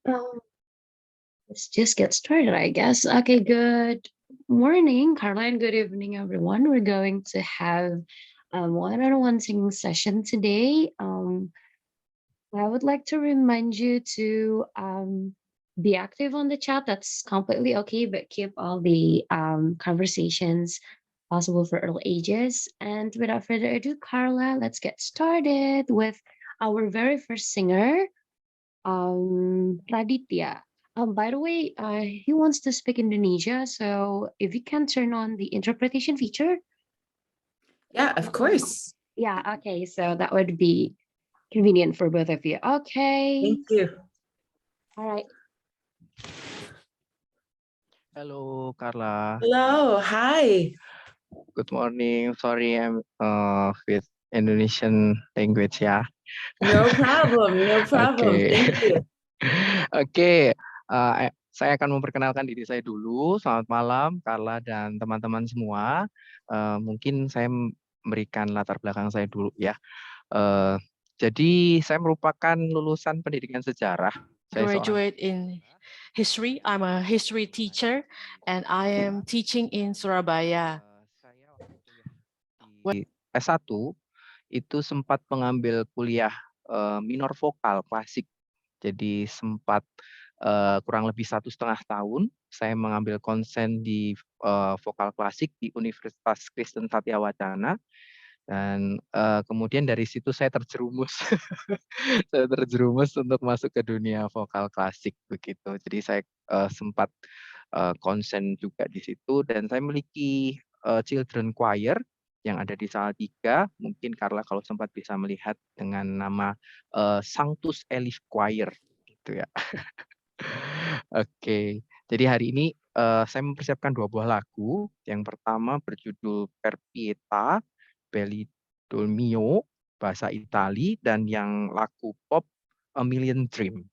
Um, let's just get started, I guess. Okay, good morning, Carla, and good evening, everyone. We're going to have a one-on-one singing session today. I would like to remind you to be active on the chat. That's completely okay, but keep all the conversations possible for all ages. And without further ado, Carla, let's get started with our very first singer, Raditya. By the way, he wants to speak Indonesia, so if you can turn on the interpretation feature. Yeah, of course. Yeah, okay, so that would be convenient for both of you. Okay. Thank you. All right. Hello, Carla. Hello, hi. Good morning. Sorry, I'm with Indonesian language ya. No problem, no problem. Oke. Thank you. Oke, saya akan memperkenalkan diri saya dulu. Selamat malam, Carla dan teman-teman semua. Mungkin saya memberikan latar belakang saya dulu ya. Jadi saya merupakan lulusan pendidikan sejarah. Saya Graduate in history. I'm a history teacher and I am teaching in Surabaya. Saya waktu di S1 itu sempat mengambil kuliah minor vokal klasik. Jadi sempat kurang lebih 1,5 tahun saya mengambil konsen di vokal klasik di Universitas Kristen Satya Wacana. Dan kemudian dari situ saya terjerumus, saya terjerumus untuk masuk ke dunia vokal klasik begitu. Jadi saya sempat konsen juga di situ dan saya memiliki children choir yang ada di Salatiga. Mungkin Carla kalau sempat bisa melihat dengan nama Sanctus Elif Choir gitu ya. Oke, jadi hari ini saya mempersiapkan 2 buah lagu. Yang pertama berjudul Per Pietà Belli del Mio, bahasa Itali, dan yang lagu pop A Million Dream.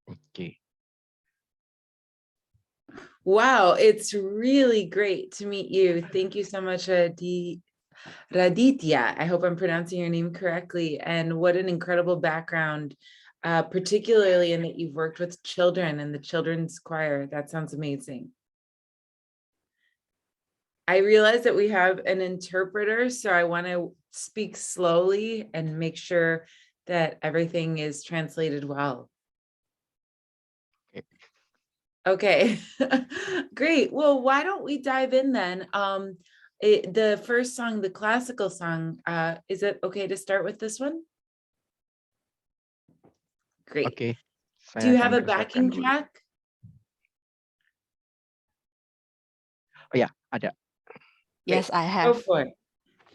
Oke. Wow, it's really great to meet you. Thank you so much, Raditya. I hope I'm pronouncing your name correctly. And what an incredible background, particularly in that you've worked with children in the children's choir. That sounds amazing. I realize that we have an interpreter, so I want to speak slowly and make sure that everything is translated well. Okay, great. Well, why don't we dive in then? The first song, the classical song, is it okay to start with this one? Great. Okay. Do you have a backing track? Oh ya, ada. Yes, I Go have. for it.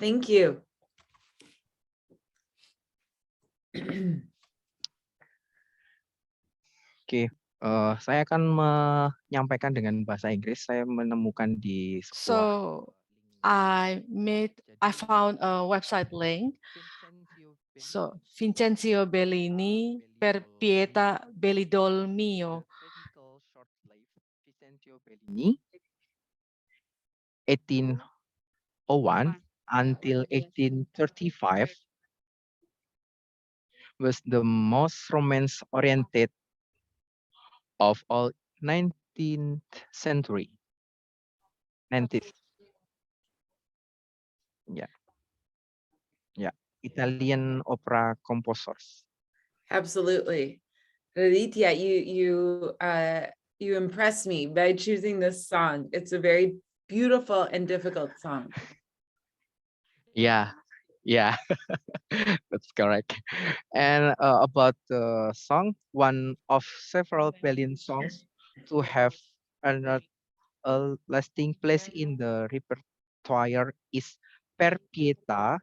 Thank you. Oke, saya akan menyampaikan dengan bahasa Inggris. Saya menemukan di sebuah So I found a website link. So Vincenzo Bellini Per Pietà Belli del Mio. Vincenzo Bellini 1801 until 1835 was the most romance-oriented of all 19th century. 19th. Yeah, Italian opera composers. Absolutely. Raditya, you impressed me by choosing this song. It's a very beautiful and difficult song. Yeah, that's correct. And about the song, one of several Bellian songs to have a lasting place in the repertoire is Per Pietà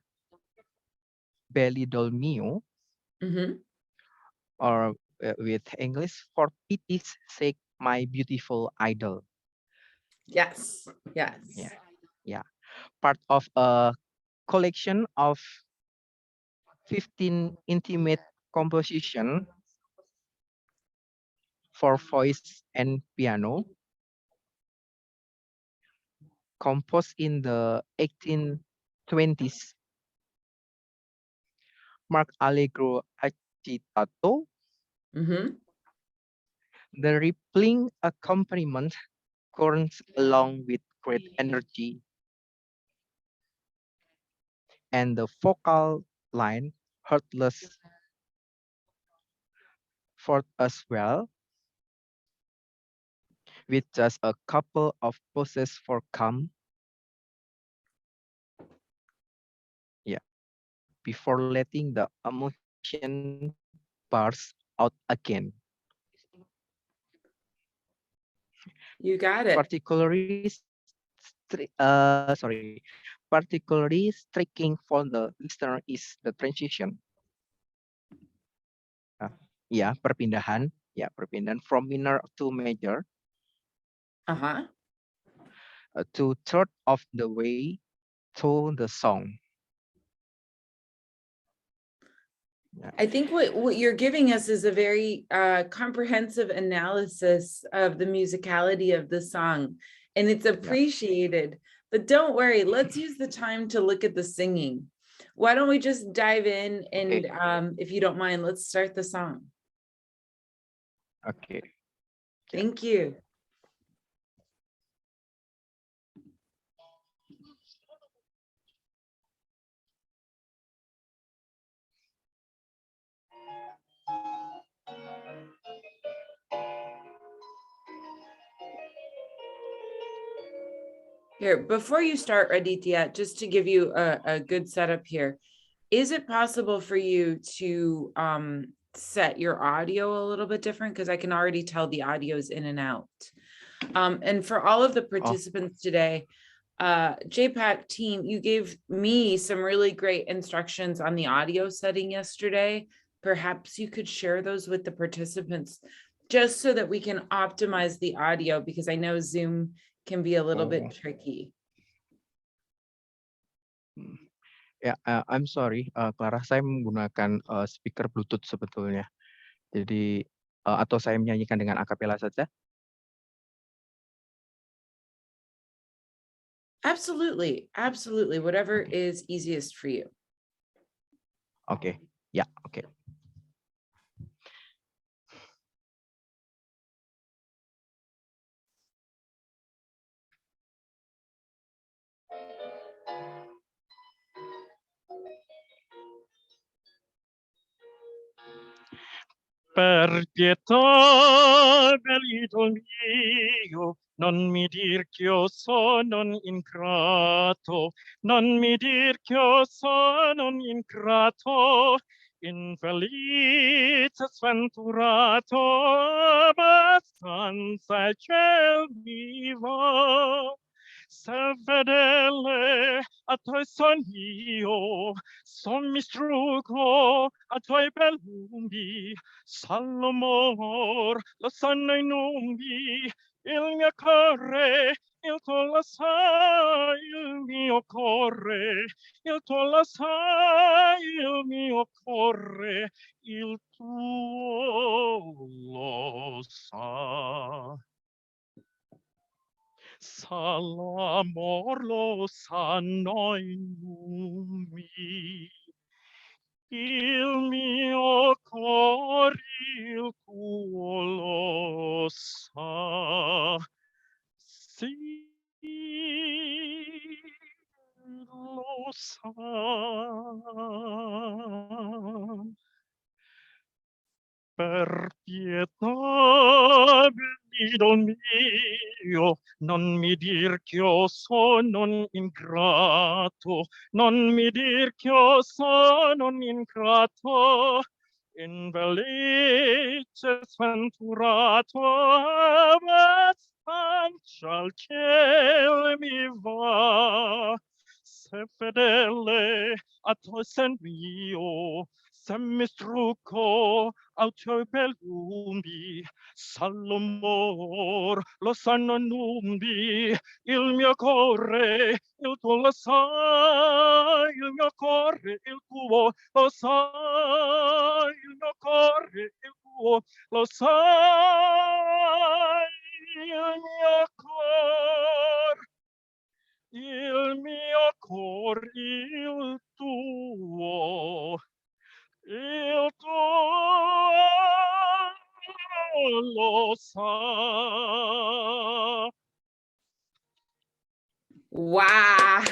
Belli del Mio, or with English, For Pity's Sake, My Beautiful Idol. Yes, yes. Yeah. Part of a collection of 15 intimate composition for voice and piano, composed in the 1820s. Mark Allegro recitato, Mm-hmm. the rippling accompaniment comes along with great energy, and the vocal line heartless forth as well, with just a couple of pauses for calm, yeah, before letting the emotion burst out again. You got it. Particularly striking for the listener is the transition. Perpindahan from minor to major, Uh-huh. to third of the way through the song. Yeah. I think what you're giving us is a very comprehensive analysis of the musicality of the song, and it's appreciated. But don't worry, let's use the time to look at the singing. Why don't we just dive in and, Okay. if you don't mind, let's start the song. Okay. Thank you. Here, before you start, Raditya, just to give you a good setup here, is it possible for you to set your audio a little bit different? Because I can already tell the audio is in and out. And for all of the participants today, JPAC team, you gave me some really great instructions on the audio setting yesterday. Perhaps you could share those with the participants just so that we can optimize the audio, because I know Zoom can be a little bit tricky. Ya, I'm sorry, Clara, saya menggunakan speaker Bluetooth sebetulnya. Jadi atau saya menyanyikan dengan akapela saja? Absolutely, absolutely. Whatever is easiest for you. Oke, ya, oke. Per pietà, bell'idol mio, non mi dir che io sono ingrato, non mi dir che io sono ingrato, infelice sventurato, abbastanza il ciel mi va. Se fedele a tuoi sogni io, son mi strugo a tuoi bell'umbi, Salomor, lo sanno i numbi, il mio cuore, il tuo lo sai, il mio cuore, il tuo lo sai, il mio cuore, il tuo lo sa. Salamor lo sanno i numbi, il mio cuore, il tuo lo sa. Sì, lo sa. Per pietà, bell'idol mio, non mi dir che io sono ingrato, non mi dir che io sono ingrato, infelice sventurato, abbastanza al cielo mi va. Se fedele a tuo sen mio, se mi strucco au tuoi bell'umbi, Salomor, lo sanno numbi, il mio cuore, il tuo lo sai, il mio cuore, il tuo lo sai, il mio cuore, il tuo lo sai, il mio cuore. Il mio cor, il tuo Wow.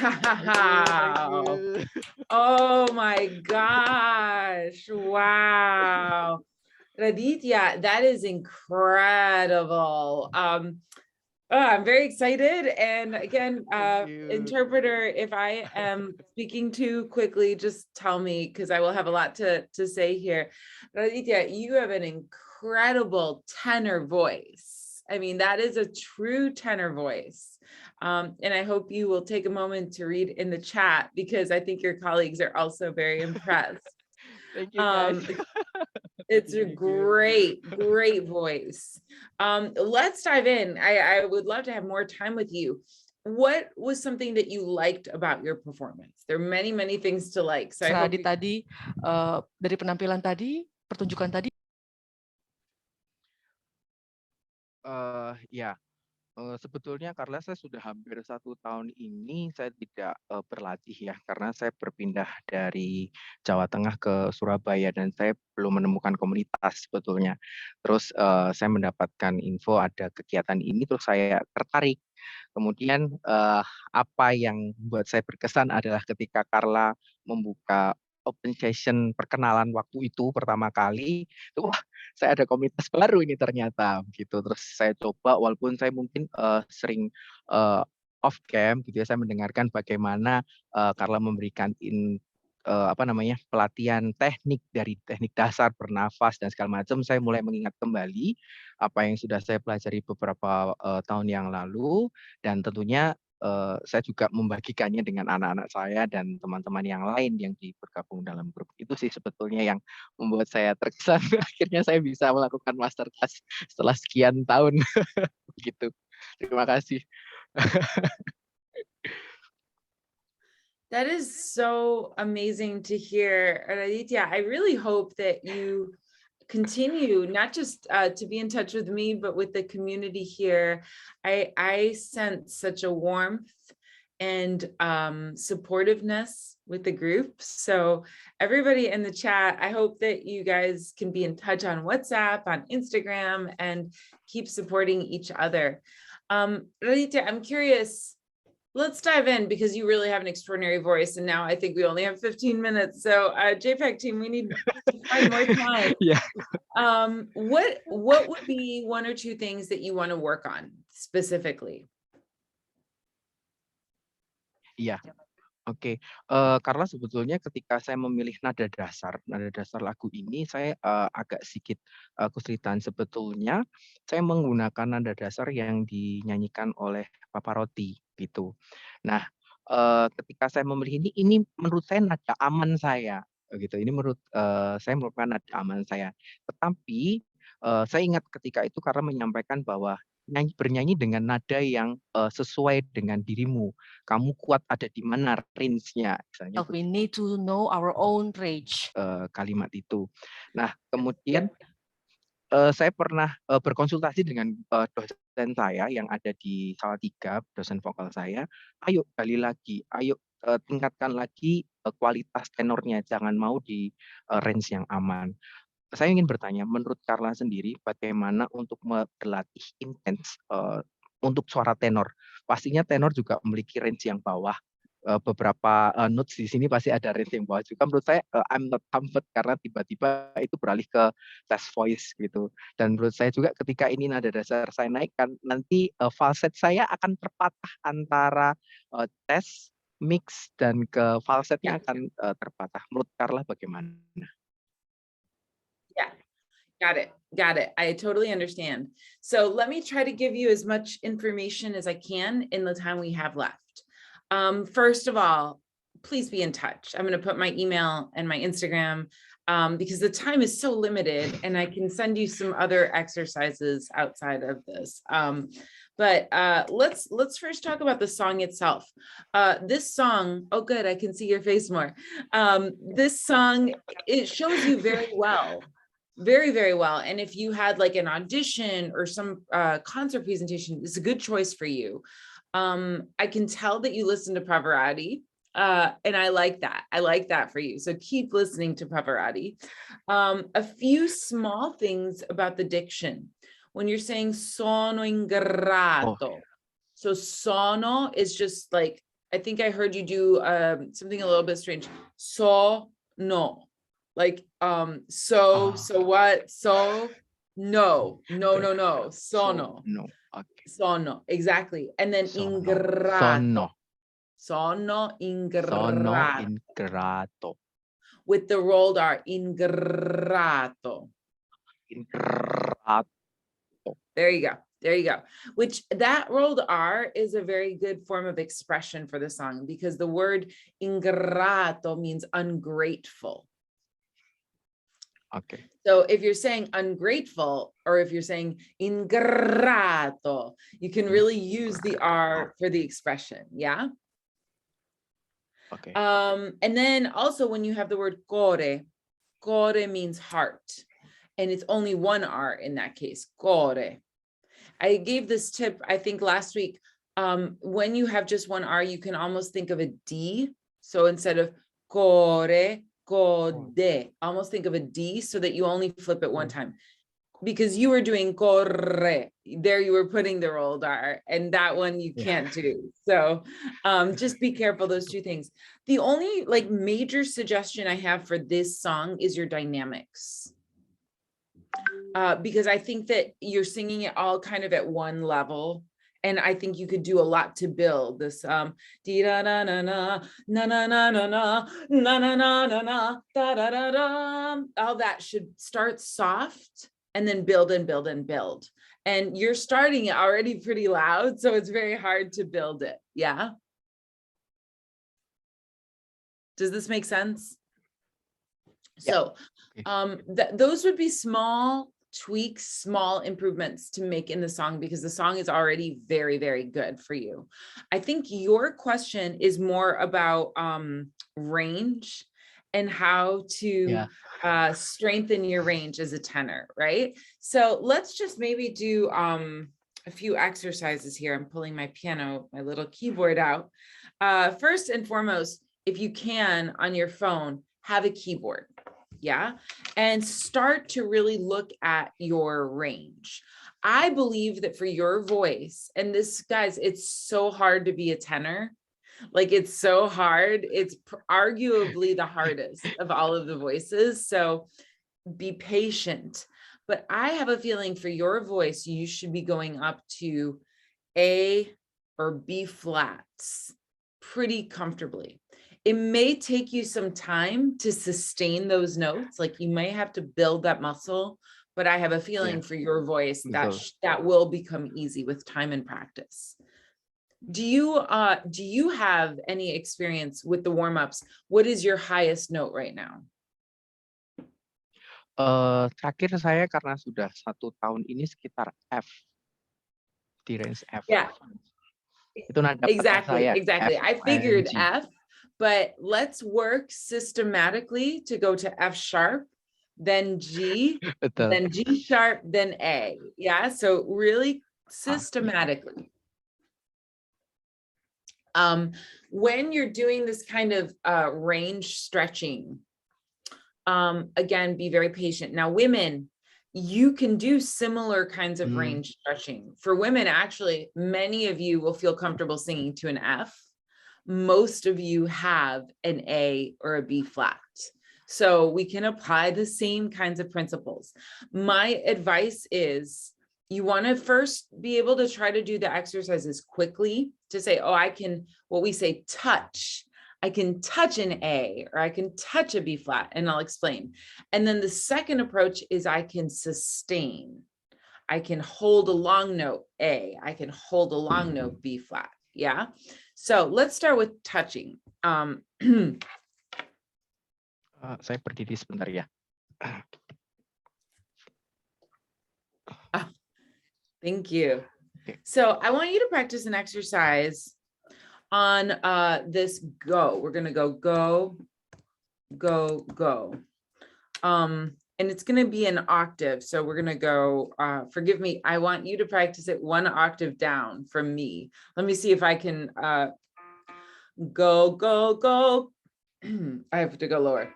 you. Oh my gosh. Wow. Raditya, that is incredible. I'm very excited. And again, interpreter, if I am speaking too quickly, just tell me, because I will have a lot to say here. Raditya, you have an incredible tenor voice. I mean, that is a true tenor voice. And I hope you will take a moment to read in the chat, because I think your colleagues are also very impressed. Thank you, guys. It's a great voice. Let's dive in. I would love to have more time with you. What was something that you liked about your performance? There are many things to like. So I hope tadi dari penampilan tadi, pertunjukan tadi. Ya, sebetulnya karena saya sudah hampir 1 tahun ini saya tidak berlatih ya, karena saya berpindah dari Jawa Tengah ke Surabaya dan saya belum menemukan komunitas sebetulnya. Terus saya mendapatkan info ada kegiatan ini, terus saya tertarik. Kemudian apa yang membuat saya berkesan adalah ketika Carla membuka open session perkenalan waktu itu pertama kali, wah saya ada komunitas baru ini ternyata gitu. Terus saya coba, walaupun saya mungkin sering off cam gitu ya, saya mendengarkan bagaimana Carla memberikan pelatihan teknik dari teknik dasar bernafas dan segala macam. Saya mulai mengingat kembali apa yang sudah saya pelajari beberapa tahun yang lalu, dan tentunya saya juga membagikannya dengan anak-anak saya dan teman-teman yang lain yang bergabung dalam grup. Itu sih sebetulnya yang membuat saya terkesan. Akhirnya saya bisa melakukan masterclass setelah sekian tahun. Begitu. Terima kasih. that is so amazing to hear, Raditya. I really hope that you continue not just to be in touch with me, but with the community here. I sense such a warmth and supportiveness with the group. So everybody in the chat, I hope that you guys can be in touch on WhatsApp, on Instagram, and keep supporting each other. Raditya, I'm curious, let's dive in, because you really have an extraordinary voice, and now I think we only have 15 minutes. So JPAC team, we need to find more time. Yeah. What would be 1 or 2 things that you want to work on specifically? Iya, oke. Karena sebetulnya ketika saya memilih nada dasar lagu ini, saya agak sedikit kesulitan. Sebetulnya saya menggunakan nada dasar yang dinyanyikan oleh Pavarotti gitu. Nah, ketika saya memilih ini menurut saya nada aman saya gitu. Ini menurut saya merupakan nada aman saya. Tetapi saya ingat ketika itu karena menyampaikan bahwa bernyanyi dengan nada yang sesuai dengan dirimu. Kamu kuat ada di mana range-nya, misalnya We need to know our own range. kalimat itu. Nah, kemudian saya pernah berkonsultasi dengan dosen saya yang ada di Salatiga, dosen vokal saya. Ayo gali lagi, ayo tingkatkan lagi kualitas tenornya, jangan mau di range yang aman. Saya ingin bertanya, menurut Carla sendiri, bagaimana untuk berlatih intens untuk suara tenor? Pastinya tenor juga memiliki range yang bawah. Beberapa notes di sini pasti ada range yang bawah juga. Menurut saya, I'm not comfort karena tiba-tiba itu beralih ke test voice gitu. Dan menurut saya juga ketika ini nada dasar saya naikkan, nanti falset saya akan terpatah antara test, mix, dan ke falsetnya akan terpatah. Menurut Carla bagaimana? Yeah, got it. I totally understand. So let me try to give you as much information as I can in the time we have left. First of all, please be in touch. I'm going to put my email and my Instagram because the time is so limited, and I can send you some other exercises outside of this. But let's first talk about the song itself. This song, oh good, I can see your face more. This song, it shows you very well. Very well. And if you had like an audition or some concert presentation, it's a good choice for you. I can tell that you listen to Pavarotti, and I like that for you. So keep listening to Pavarotti. A few small things about the diction. When you're saying sono ingrato, So sono is just like, I think I heard you do something a little bit strange. So no, like so what? So no, sono. So, no. Okay. Sono, exactly. And then Sono. ingrato. Sono. Sono ingrato. Ingrato. With the rolled R, ingrato. Ingrato. There you go. There you go. Which that rolled R is a very good form of expression for the song, because the word ingrato means ungrateful. Okay. So if you're saying ungrateful, or if you're saying ingrato, you can really use the R for the expression. Yeah. Okay. And then also when you have the word core means heart, and it's only one R in that case, core. I gave this tip, I think last week, when you have just one R, you can almost think of a D. So instead of core, code, almost think of a D, so that you only flip it one time. Because you were doing corre, there you were putting the rolled R, and that one you can't do. So just be careful, those two things. The only like major suggestion I have for this song is your dynamics. Because I think that you're singing it all kind of at one level. And I think you could do a lot to build this dee da na na na na na na na na na na na na na da da da da. All that should start soft and then build and build and build. And you're starting it already pretty loud, so it's very hard to build it. Yeah. Does this make sense? So those would be small tweaks, small improvements to make in the song, because the song is already very, very good for you. I think your question is more about range and how to strengthen your range as a tenor, right? So let's just maybe do a few exercises here. I'm pulling my piano, my little keyboard out. First and foremost, if you can on your phone, have a keyboard. Yeah. And start to really look at your range. I believe that for your voice, and this, guys, it's so hard to be a tenor. Like, it's so hard. It's arguably the hardest of all of the voices. So be patient. But I have a feeling for your voice, you should be going up to A or B flats pretty comfortably. It may take you some time to sustain those notes. Like, you may have to build that muscle, but I have a feeling for your voice that will become easy with time and practice. Do you have any experience with the warm-ups? What is your highest note right now? Terakhir saya karena sudah 1 tahun ini sekitar F, di range F. Yeah. Itu nada Exactly. saya, I figured G. F, but let's work systematically to go to F sharp, then G, Betul. then G sharp, then A. Yeah, so really systematically. When you're doing this kind of range stretching, again, be very patient. Now, women, you can do similar kinds of range stretching. For women, actually, many of you will feel comfortable singing to an F. Most of you have an A or a B flat. So we can apply the same kinds of principles. My advice is you want to first be able to try to do the exercises quickly to say, oh, I can, what we say, touch. I can touch an A or I can touch a B flat, and I'll explain. And then the second approach is I can sustain. I can hold a long note A. I can hold a long note B flat. Yeah. So let's start with touching. Saya berdiri sebentar ya. Thank you. So I want you to practice an exercise on this go. We're going to go, go, go, go. And it's going to be an octave. So we're going to go, forgive me, I want you to practice it 1 octave down from me. Let me see if I can go, go, go. I have to go lower.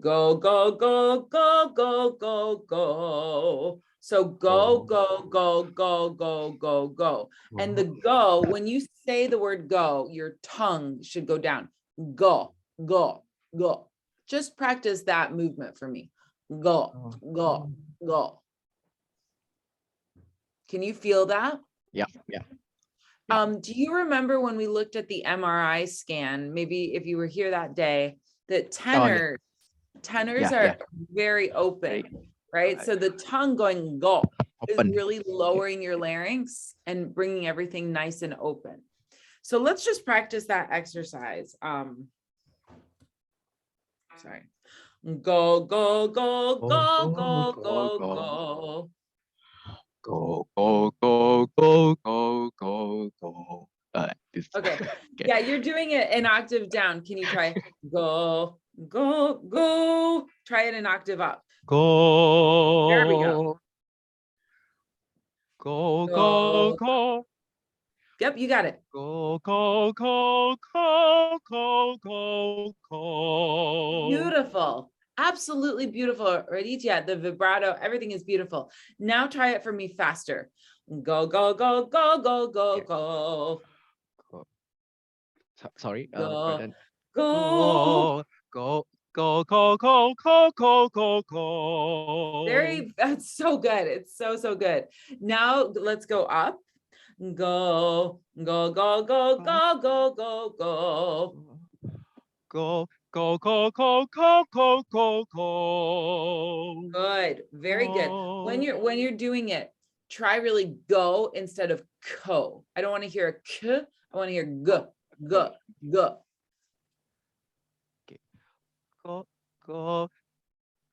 Go, go, go, go, go, go, go. So go, go, go, go, go, go, go. And the go, when you say the word go, your tongue should go down. Go, go, go. Just practice that movement for me. Go, go, go. Can you feel that? Yeah, yeah. Do you remember when we looked at the MRI scan, maybe if you were here that day, that tenors are very open, right? So the tongue going go is really lowering your larynx and bringing everything nice and open. So let's just practice that exercise. Sorry. Go, go, go, go, go, go, go. Go, go, go, go, go, go, go. Okay. Yeah, you're doing it an octave down. Can you try go, go, go? Try it an octave up. Go. There we go. Go, go, go. Yep, you got it. Go, go, go, go, go, go, go. Beautiful. Absolutely beautiful. Raditya, the vibrato, everything is beautiful. Now try it for me faster. Go, go, go, go, go, go, go. Sorry. Go, Go, go, go, go, go, go, go, go, go. that's so good. It's so, so good. Now let's go up. Go, go, go, go, go, go, go, go. Go, go, go, go, go, go, go, go. Good. Very good. When you're doing it, try really go instead of ko. I don't want to hear a k. I want to hear g, g, g. Go, go,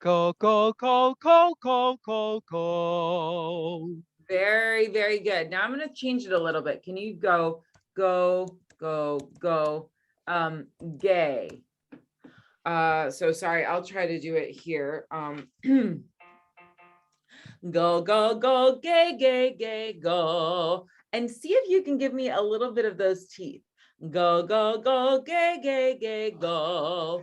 go, go, go, go, go, go, go. Very, very good. Now I'm going to change it a little bit. Can you go, go, go, go, gay. So sorry, I'll try to do it here. Go, go, go, gay, gay, gay, go. And see if you can give me a little bit of those teeth. Go, go, go, gay, gay, gay, go.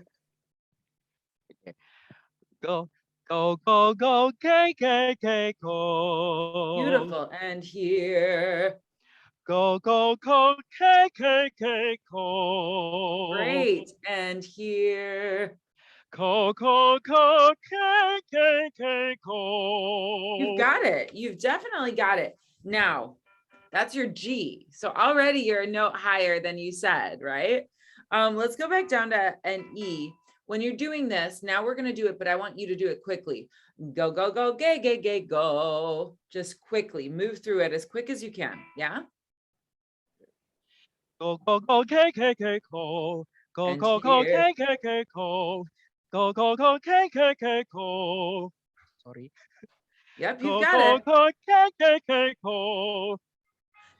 Go, go, go, go, gay, gay, gay, go. Beautiful. And here. Go, go, go, gay, gay, gay, go. Great. And here. Go, go, go, gay, gay, gay, go. You've got it. You've definitely got it. Now, that's your G. So already you're a note higher than you said, right? Let's go back down to an E. When you're doing this, now we're going to do it, but I want you to do it quickly. Go, go, go, gay, gay, gay, go. Just quickly move through it as quick as you can. Yeah. Go, go, go, gay, gay, gay, go. Go, go, go, gay, gay, gay, go. Go, go, go, gay, gay, gay, go. Sorry. Yep, you've got it. Go, gay, gay, gay, go.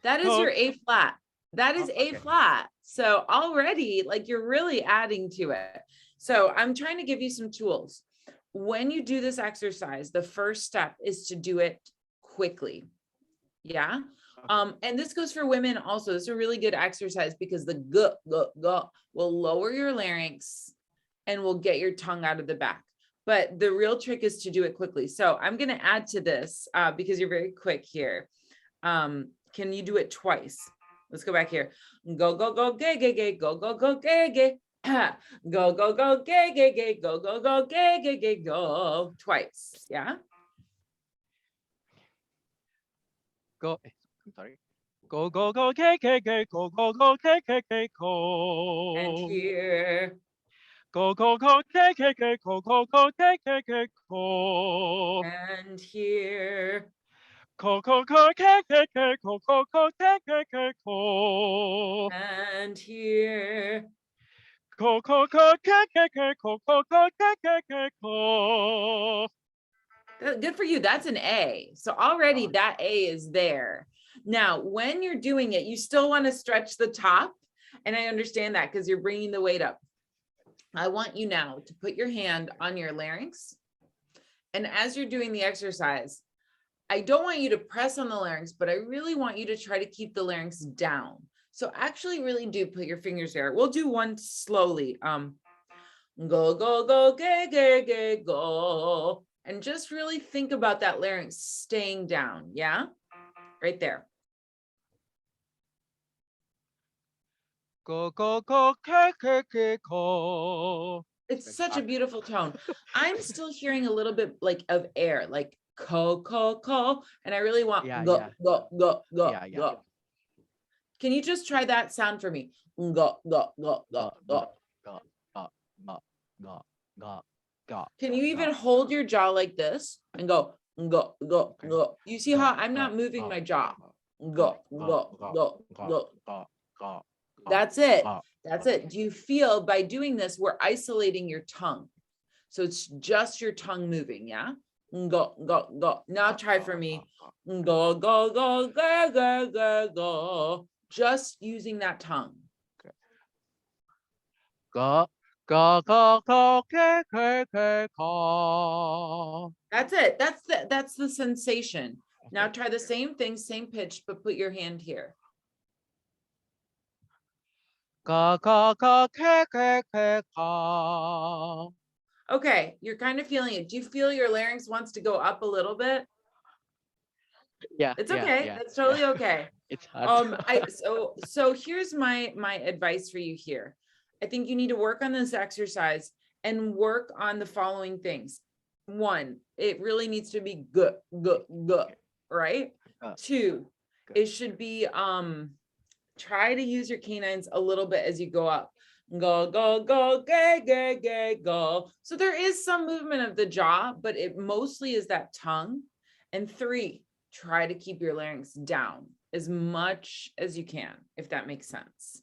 That is your A flat. That is A flat. So already, like, you're really adding to it. So I'm trying to give you some tools. When you do this exercise, the first step is to do it quickly. Yeah. And this goes for women also. It's a really good exercise because the g, g, g will lower your larynx and will get your tongue out of the back. But the real trick is to do it quickly. So I'm going to add to this because you're very quick here. Can you do it twice? Let's go back here. Go, go, go, gay, gay, gay, go, go, go, gay, gay. Go, go, go, gay, gay, gay, go, go, go, gay, gay, gay, go. Twice. Yeah. Go, sorry. Go, go, go, gay, gay, gay, go, go, go, gay, gay, gay, go. And here. Go, go, go, gay, gay, gay, go, go, go, gay, gay, gay, go. And here. Go, go, go, gay, gay, gay, go, go, go, gay, gay, gay, go. And here. Go, go, go, gay, gay, gay, go, go, go, gay, gay, gay, go. Good for you. That's an A. So already that A is there. Now, when you're doing it, you still want to stretch the top. And I understand that because you're bringing the weight up. I want you now to put your hand on your larynx. And as you're doing the exercise, I don't want you to press on the larynx, but I really want you to try to keep the larynx down. So actually really do put your fingers there. We'll do one slowly. Go, go, go, gay, gay, gay, go. And just really think about that larynx staying down. Yeah, right there. Go, go, go, go. It's such a beautiful tone. I'm still hearing a little bit like of air, like ko, and I really want go, go, go, go, go. Can you just try that sound for me? Go, go, go, go, go. Can you even hold your jaw like this and go, go, go, go? You see how I'm not moving my jaw? Go, go, go, go. That's it. That's it. Do you feel by doing this, we're isolating your tongue? So it's just your tongue moving, yeah? Go, go, go. Now try for me. Go, go, go, go, go, go, go. Just using that tongue. Go, go, go, go, go. That's it. That's the sensation. Now try the same thing, same pitch, but put your hand here. Go, go, go, go. Okay, you're kind of feeling it. Do you feel your larynx wants to go up a little bit? Yeah, it's okay. That's totally okay. It's hard. So here's my advice for you here. I think you need to work on this exercise and work on the following things. 1, it really needs to be good, right? 2, it should be try to use your canines a little bit as you go up. Go, go, go, go. So there is some movement of the jaw, but it mostly is that tongue. And 3, try to keep your larynx down as much as you can, if that makes sense.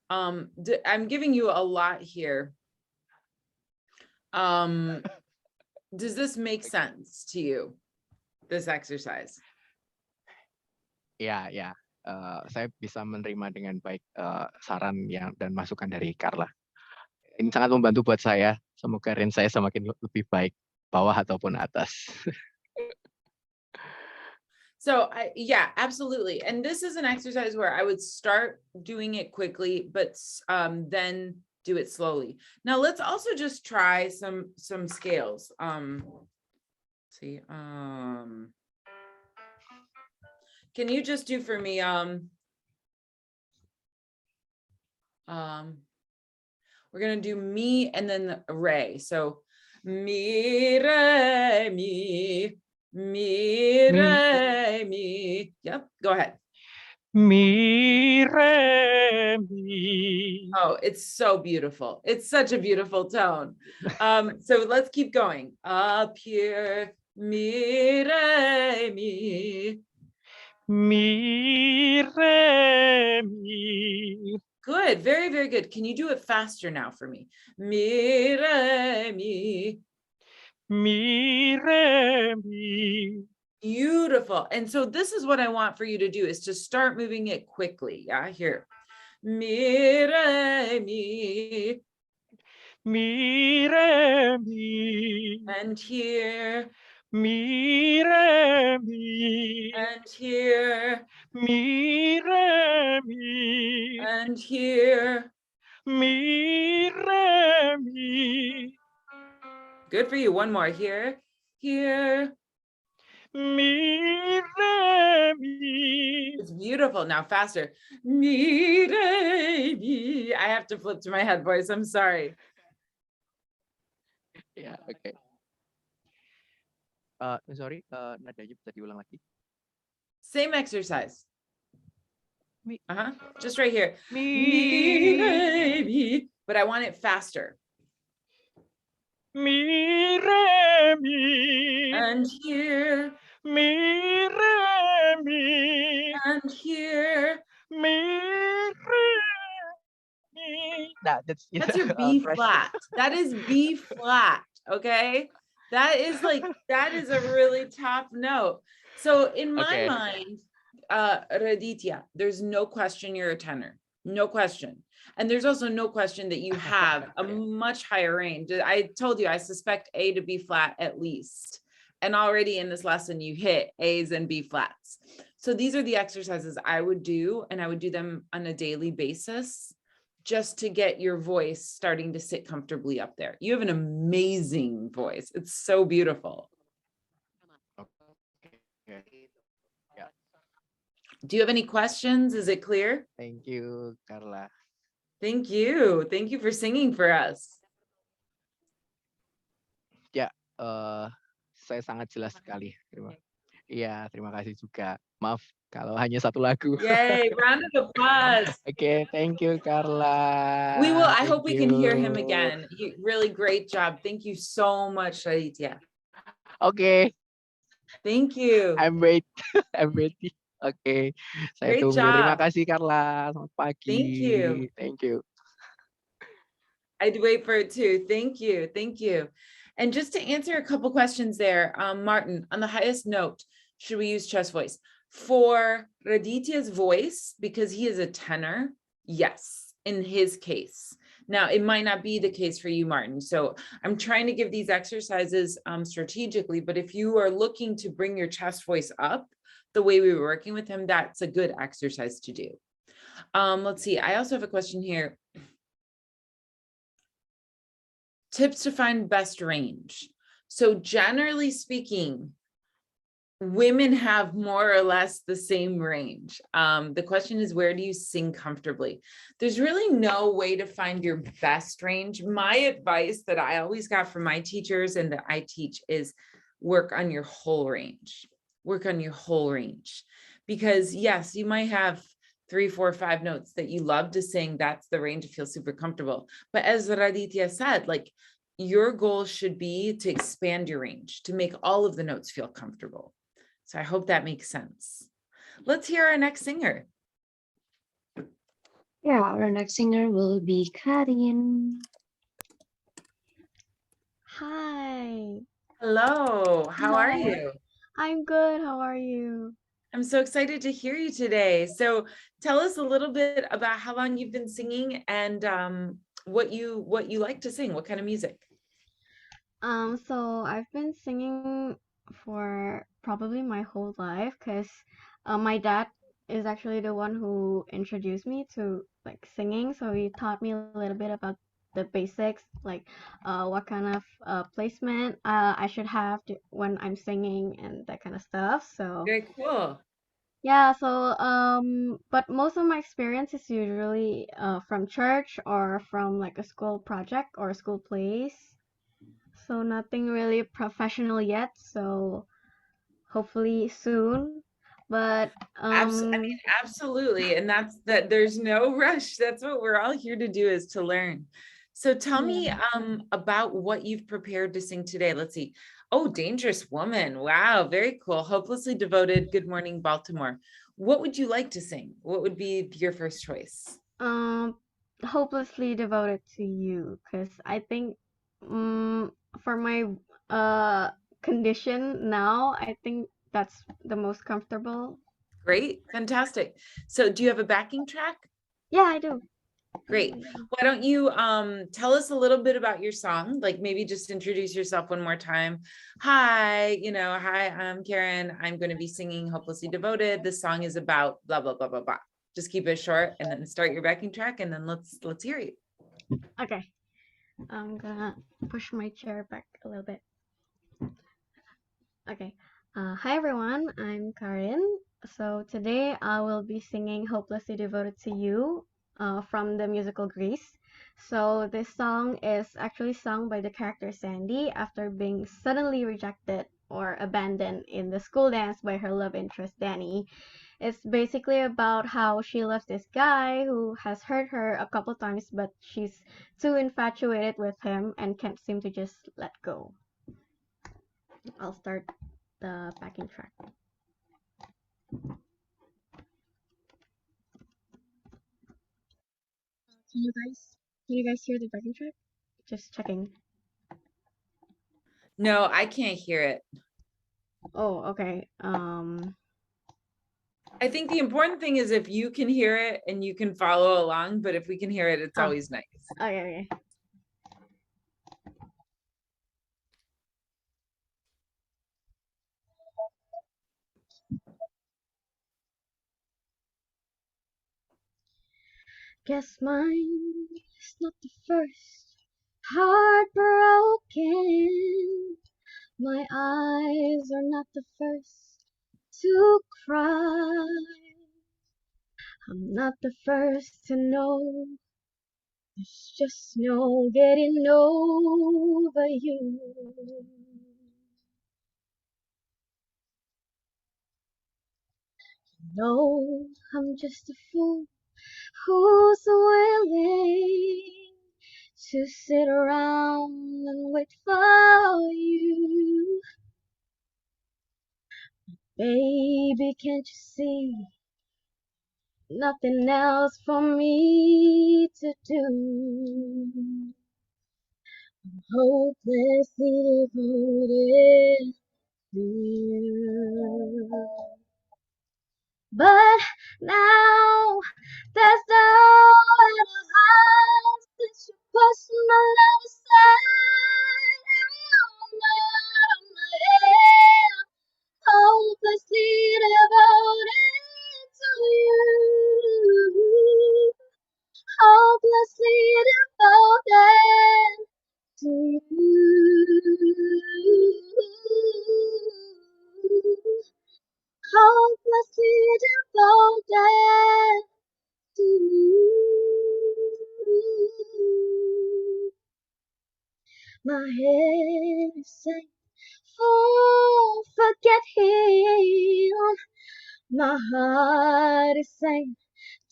I'm giving you a lot here. Does this make sense to you, this exercise? Ya. Saya bisa menerima dengan baik saran dan masukan dari Carla. Ini sangat membantu buat saya. Semoga range saya semakin lebih baik, bawah ataupun atas. So yeah, absolutely. And this is an exercise where I would start doing it quickly, but then do it slowly. Now let's also just try some scales. See, can you just do for me, we're gonna do mi and then re. So mi, re, mi, re, mi. Yep, go ahead. Mi, re, mi. Oh, it's so beautiful. It's such a beautiful tone. So let's keep going. Up here, mi, re, mi. Mi, re, mi. Good, very, very good. Can you do it faster now for me? Mi, re, mi. Mi, re, mi. Beautiful. And so this is what I want for you to do, is to start moving it quickly. Yeah, here. Mi, re, mi. Mi, re, mi. And here. Mi, re, mi. And here. Mi, re, mi. And here. Mi, re, mi. Good for you. One more. Here. Here. Mi, re, mi. It's beautiful. Now faster. Mi, re, mi. I have to flip to my head voice. I'm sorry. Ya, oke. Sorry, nadanya bisa diulang lagi. Same exercise. Mi. Just right here. Mi, re, mi. But I want it faster. Mi, re, mi. And here. Mi, re, mi. And here. Mi, re, mi. That's your B flat. That is B flat. Okay. That is a really top note. So in my mind, Raditya, there's no question you're a tenor. No question. And there's also no question that you have a much higher range. I told you, I suspect A to B flat at least. And already in this lesson, you hit A's and B flats. So these are the exercises I would do, and I would do them on a daily basis, just to get your voice starting to sit comfortably up there. You have an amazing voice. It's so beautiful. Okay. Yeah. Do you have any questions? Is it clear? Thank you, Carla. Thank you. Thank you for singing for us. Ya, saya sangat jelas sekali. Terima kasih juga. Maaf kalau hanya satu lagu. Yay, round of applause. Okay, thank you, Carla. We will. I Thank hope we can hear him you. again. Really great job. Thank you so much, Raditya. Okay, Thank you. I'm ready. Oke, saya Great tunggu. Terima job. kasih, Carla. Selamat pagi. Thank you. Thank you. I'd wait for it too. Thank you. Thank you. And just to answer a couple questions there, Martin, on the highest note, should we use chest voice? For Raditya's voice, because he is a tenor, yes, in his case. Now, it might not be the case for you, Martin. So I'm trying to give these exercises strategically, but if you are looking to bring your chest voice up the way we were working with him, that's a good exercise to do. Let's see. I also have a question here. Tips to find best range. So generally speaking, women have more or less the same range. The question is, where do you sing comfortably? There's really no way to find your best range. My advice that I always got from my teachers and that I teach is work on your whole range. Work on your whole range. Because yes, you might have 3, 4, 5 notes that you love to sing. That's the range to feel super comfortable. But as Raditya said, like, your goal should be to expand your range, to make all of the notes feel comfortable. So I hope that makes sense. Let's hear our next singer. Yeah, our next singer will be Charin. Hi. Hello, how are Hello. you? I'm good. How are you? I'm so excited to hear you today. So tell us a little bit about how long you've been singing and what you like to sing, what kind of music? So I've been singing for probably my whole life because my dad is actually the one who introduced me to like singing. So he taught me a little bit about the basics, like what kind of placement I should have when I'm singing and that kind of stuff. So Very cool. yeah, so but most of my experience is usually from church or from like a school project or school plays. So nothing really professional yet, so hopefully soon. But Absolutely. And that's that there's no rush. That's what we're all here to do, is to learn. So tell me about what you've prepared to sing today. Let's see. Oh, Dangerous Woman. Wow, very cool. Hopelessly Devoted, Good Morning Baltimore. What would you like to sing? What would be your first choice? Hopelessly Devoted to You, because I think for my condition now, I think that's the most comfortable. Great, fantastic. So do you have a backing track? Yeah, I do. Great. Why don't you tell us a little bit about your song? Like maybe just introduce yourself one more time. Hi, hi, I'm Charin. I'm going to be singing Hopelessly Devoted. This song is about blah, blah, blah, blah, blah. Just keep it short and then start your backing track and then let's hear you. Okay. I'm gonna push my chair back a little bit. Okay. Hi everyone, I'm Charin. So today I will be singing Hopelessly Devoted to You from the musical Grease. So this song is actually sung by the character Sandy after being suddenly rejected or abandoned in the school dance by her love interest Danny. It's basically about how she loves this guy who has hurt her a couple times, but she's too infatuated with him and can't seem to just let go. I'll start the backing track. Can you guys hear the backing track? Just checking. No, I can't hear it. Oh, okay. I think the important thing is if you can hear it and you can follow along, but if we can hear it, it's always nice. Okay. Guess mine is not the first heartbroken. My eyes are not the first to cry. I'm not the first to know. There's just no getting over you. No, I'm just a fool who's willing to sit around and wait for you. Baby, can't you see? Nothing else for me to do. I'm hopelessly devoted to you. But now there's nowhere to hide since you pushed my love aside. I'm out of my head, hopelessly devoted to you. Hopelessly devoted to you. Hopelessly devoted to you. My head is saying, oh, forget him. My heart is saying,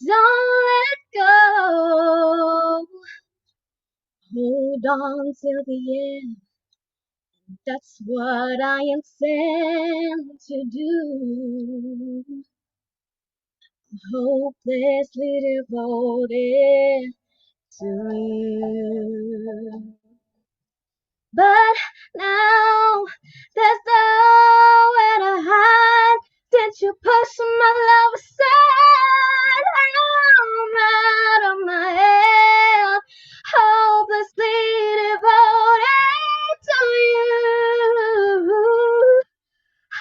don't let go. Hold on till the end. That's what I intend to do. Hopelessly devoted to you. But now there's nowhere to hide since you pushed my love aside. I'm out of my head, hopelessly devoted to you.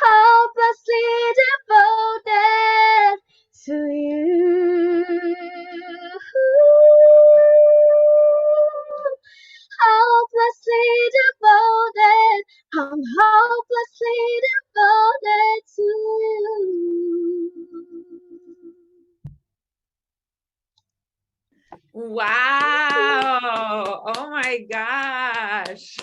Hopelessly devoted to you. Hopelessly devoted, I'm hopelessly devoted to you. Wow. Oh my gosh.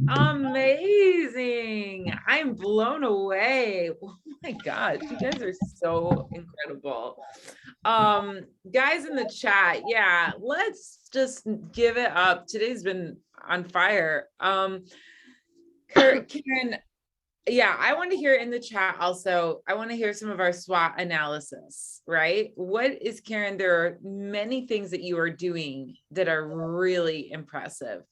Amazing. I'm blown away. Oh my gosh, you guys are so incredible. Guys in the chat, yeah, let's just give it up. Today's been on fire. Karen, yeah, I want to hear in the chat also, I want to hear some of our SWOT analysis, right? What is, Karen, there are many things that you are doing that are really impressive.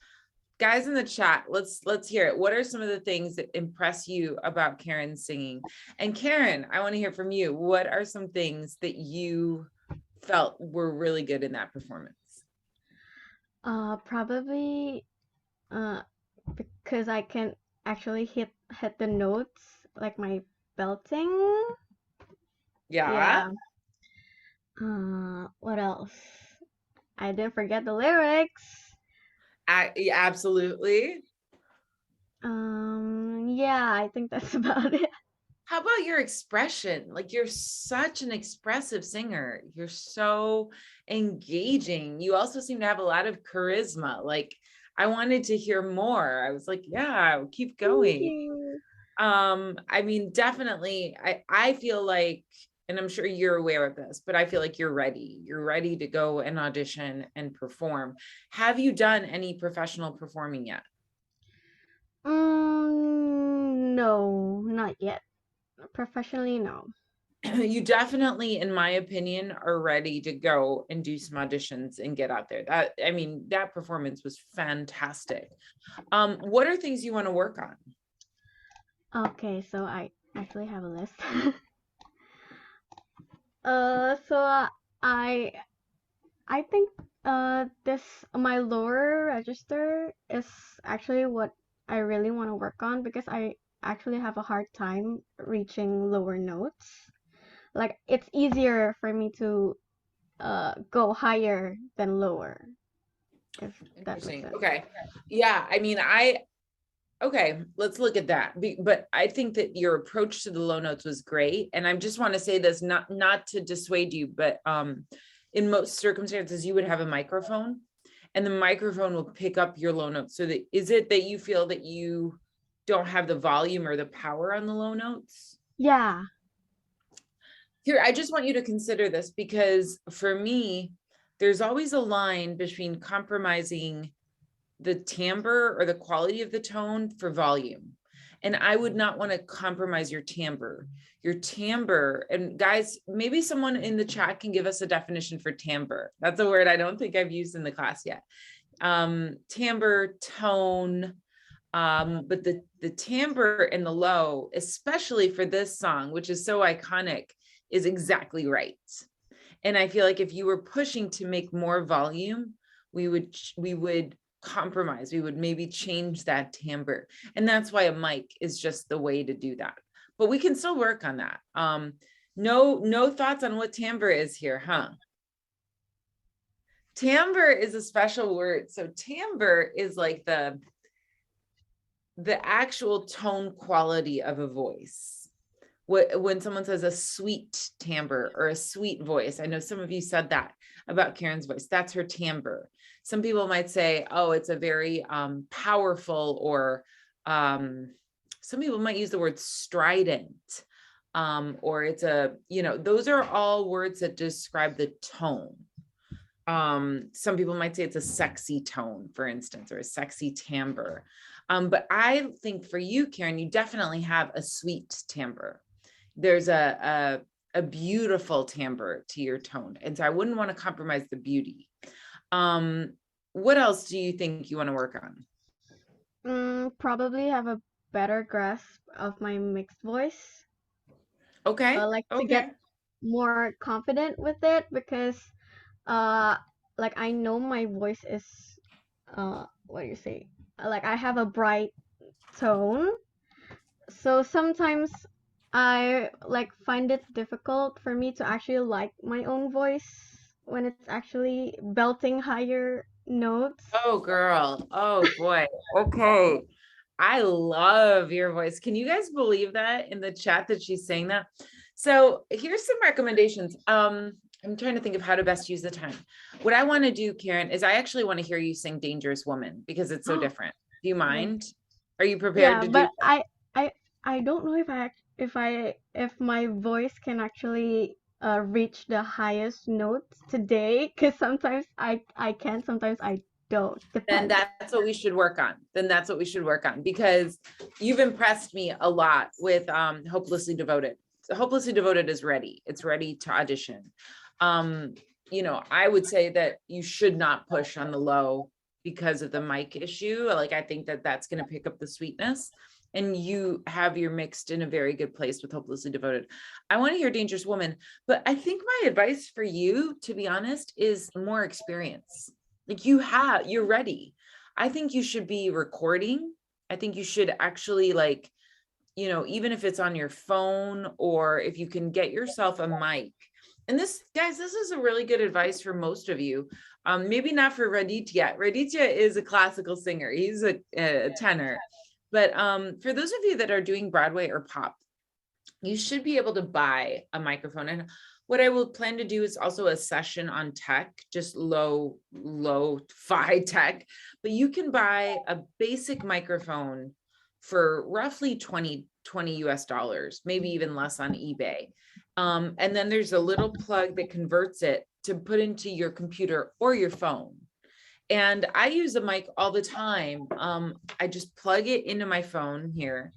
Guys in the chat, let's hear it. What are some of the things that impress you about Karen's singing? And Karen, I want to hear from you. What are some things that you felt were really good in that performance? Probably because I can actually hit the notes, like my belting. Yeah. What else? I didn't forget the lyrics. Absolutely. Yeah, I think that's about it. How about your expression? Like, you're such an expressive singer. You're so engaging. You also seem to have a lot of charisma. Like, I wanted to hear more. I was like, yeah, keep going. I mean, definitely, I feel like, and I'm sure you're aware of this, but I feel like you're ready. You're ready to go and audition and perform. Have you done any professional performing yet? No, not yet. Professionally, no. You definitely, in my opinion, are ready to go and do some auditions and get out there. I mean, that performance was fantastic. What are things you want to work on? Okay, so I actually have a list. So I think this my lower register is actually what I really want to work on, because I actually have a hard time reaching lower notes. Like, it's easier for me to go higher than lower, if that makes sense. Okay. Yeah, I mean, Okay, let's look at that. But I think that your approach to the low notes was great. And I just want to say this, not to dissuade you, but in most circumstances, you would have a microphone and the microphone will pick up your low notes. So that, is it that you feel that you don't have the volume or the power on the low notes? Yeah. Here, I just want you to consider this, because for me, there's always a line between compromising the timbre or the quality of the tone for volume. And I would not want to compromise your timbre. Your timbre, and guys, maybe someone in the chat can give us a definition for timbre. That's a word I don't think I've used in the class yet. Timbre, tone, but the timbre and the low, especially for this song, which is so iconic, is exactly right. And I feel like if you were pushing to make more volume, we would compromise. We would maybe change that timbre. And that's why a mic is just the way to do that. But we can still work on that. No thoughts on what timbre is here, huh? Timbre is a special word. So timbre is like the actual tone quality of a voice. When someone says a sweet timbre or a sweet voice, I know some of you said that about Karen's voice, that's her timbre. Some people might say, oh, it's a very powerful, or some people might use the word strident, or it's a, those are all words that describe the tone. Some people might say it's a sexy tone, for instance, or a sexy timbre. But I think for you, Karen, you definitely have a sweet timbre. There's a beautiful timbre to your tone. And so I wouldn't want to compromise the beauty. What else do you think you want to work on? Probably have a better grasp of my mixed voice. Okay. To get more confident with it, because like I know my voice is what do you say? Like I have a bright tone. So sometimes I find it difficult for me to actually like my own voice when it's actually belting higher notes. Oh, girl. Oh, boy. Okay. I love your voice. Can you guys believe that in the chat that she's saying that? So here's some recommendations. I'm trying to think of how to best use the time. What I want to do, Karen, is I actually want to hear you sing Dangerous Woman, because it's so different. Do you mind? Are you prepared to do that? I don't know if my voice can actually reach the highest notes today, because sometimes I can, sometimes I don't. Then that's what we should work on. Because you've impressed me a lot with Hopelessly Devoted. So Hopelessly Devoted is ready. It's ready to audition. I would say that you should not push on the low because of the mic issue. Like, I think that that's going to pick up the sweetness, and you have your mixed in a very good place with Hopelessly Devoted. I want to hear Dangerous Woman, but I think my advice for you, to be honest, is more experience. Like, you're ready. I think you should be recording. I think you should actually, even if it's on your phone, or if you can get yourself a mic. And this, guys, this is a really good advice for most of you. Maybe not for Raditya. Raditya is a classical singer. He's a tenor. But for those of you that are doing Broadway or pop, you should be able to buy a microphone. And what I will plan to do is also a session on tech, just low-fi tech. But you can buy a basic microphone for roughly $20 US, maybe even less on eBay. And then there's a little plug that converts it to put into your computer or your phone. And I use a mic all the time. I just plug it into my phone here,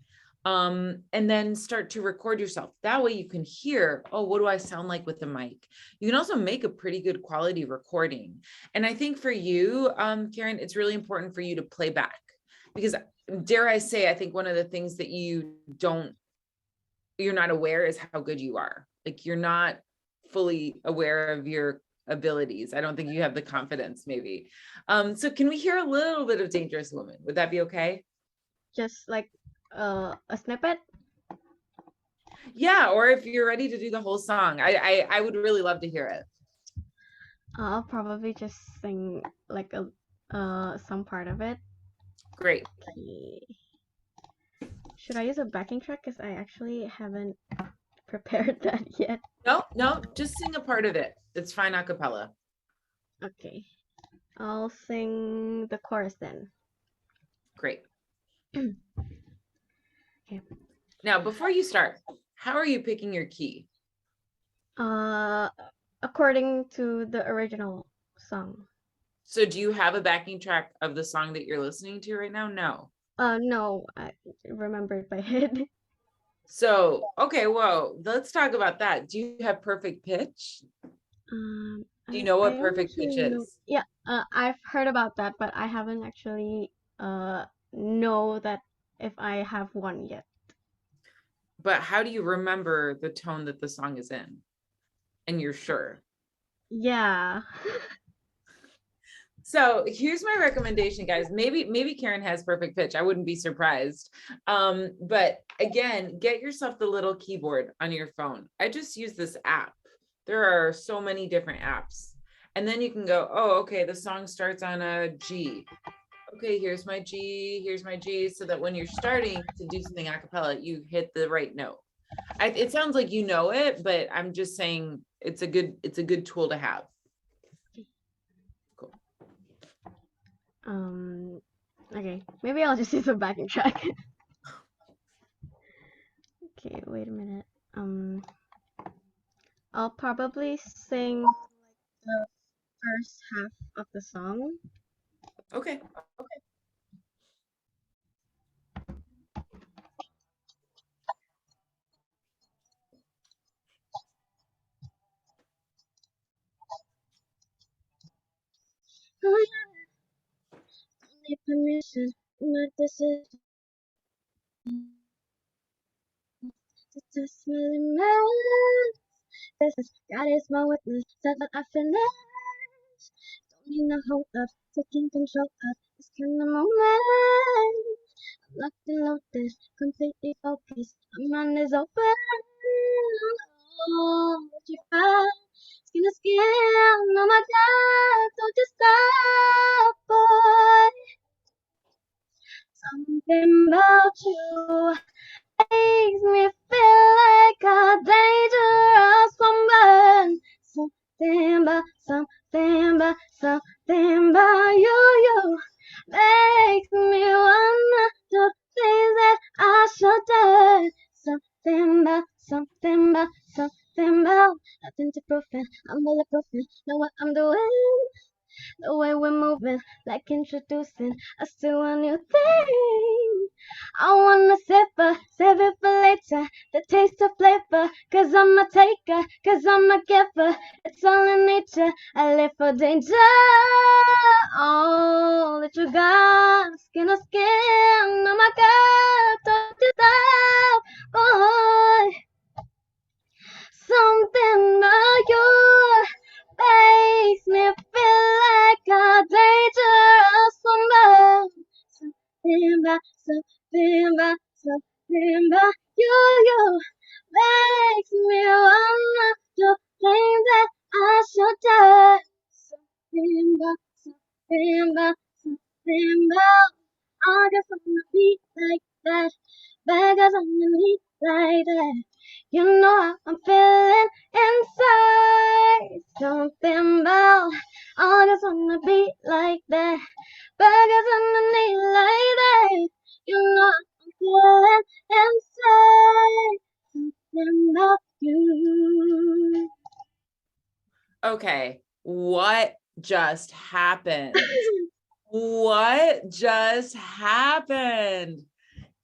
and then start to record yourself. That way you can hear, oh, what do I sound like with the mic? You can also make a pretty good quality recording. And I think for you, Karen, it's really important for you to play back, because dare I say, I think one of the things that you're not aware is how good you are. Like, you're not fully aware of your abilities. I don't think you have the confidence, maybe. So can we hear a little bit of Dangerous Woman? Would that be okay? Just like a snippet? Yeah, or if you're ready to do the whole song, I would really love to hear it. I'll probably just sing like some part of it. Great. Okay. should I use a backing track? Because I actually haven't prepared that yet. No, just sing a part of it. It's fine a cappella. Okay. I'll sing the chorus then. Great. Okay. Now, before you start, how are you picking your key? According to the original song. So do you have a backing track of the song that you're listening to right now? No. No, I remembered by head. So, okay, whoa, let's talk about that. Do you have perfect pitch? Do you know what perfect pitch is? Yeah, I've heard about that, but I haven't actually know that if I have one yet. But how do you remember the tone that the song is in? And you're sure? Yeah. So here's my recommendation, guys. Maybe Karen has perfect pitch. I wouldn't be surprised. But again, get yourself the little keyboard on your phone. I just use this app. There are so many different apps. And then you can go, oh, okay, the song starts on a G. Okay, here's my G, here's my G, so that when you're starting to do something a cappella, you hit the right note. It sounds like you know it, but I'm just saying it's a good tool to have. Cool. Okay, maybe I'll just use a backing track. Okay, wait a minute. I'll probably sing the first half of the song. Okay. Oh yeah, need permission, my decision. Just really mad. God is my witness, said that I finished. Don't need no hold up, taking control of this kind of moment. I'm locked and loaded, completely focused. My mind is open. Oh, what you got? Skin to skin, oh my God, don't you stop, boy. Something about you makes me feel like a dangerous woman. Something about you makes me wanna do things that I should do. Something about nothing to prove it. I'm bulletproof, know what I'm doing. The way we're moving, like introducing us to a new thing. I wanna save it for later. The taste of flavor, cause I'm a taker, cause I'm a giver. It's all in nature, I live for danger. Oh, that you got, skin to skin. Oh my God, don't you stop, boy. Something about you makes me feel like a dangerous woman. Something about you makes me wanna do things that I should do. Something about, I just wanna be like that. Beggars on the knee like that. You know how I'm feeling inside. Something about, I just wanna be like that. Beggars on the knee like that. You know how I'm feeling inside. Something about you. Okay, what just happened? What just happened?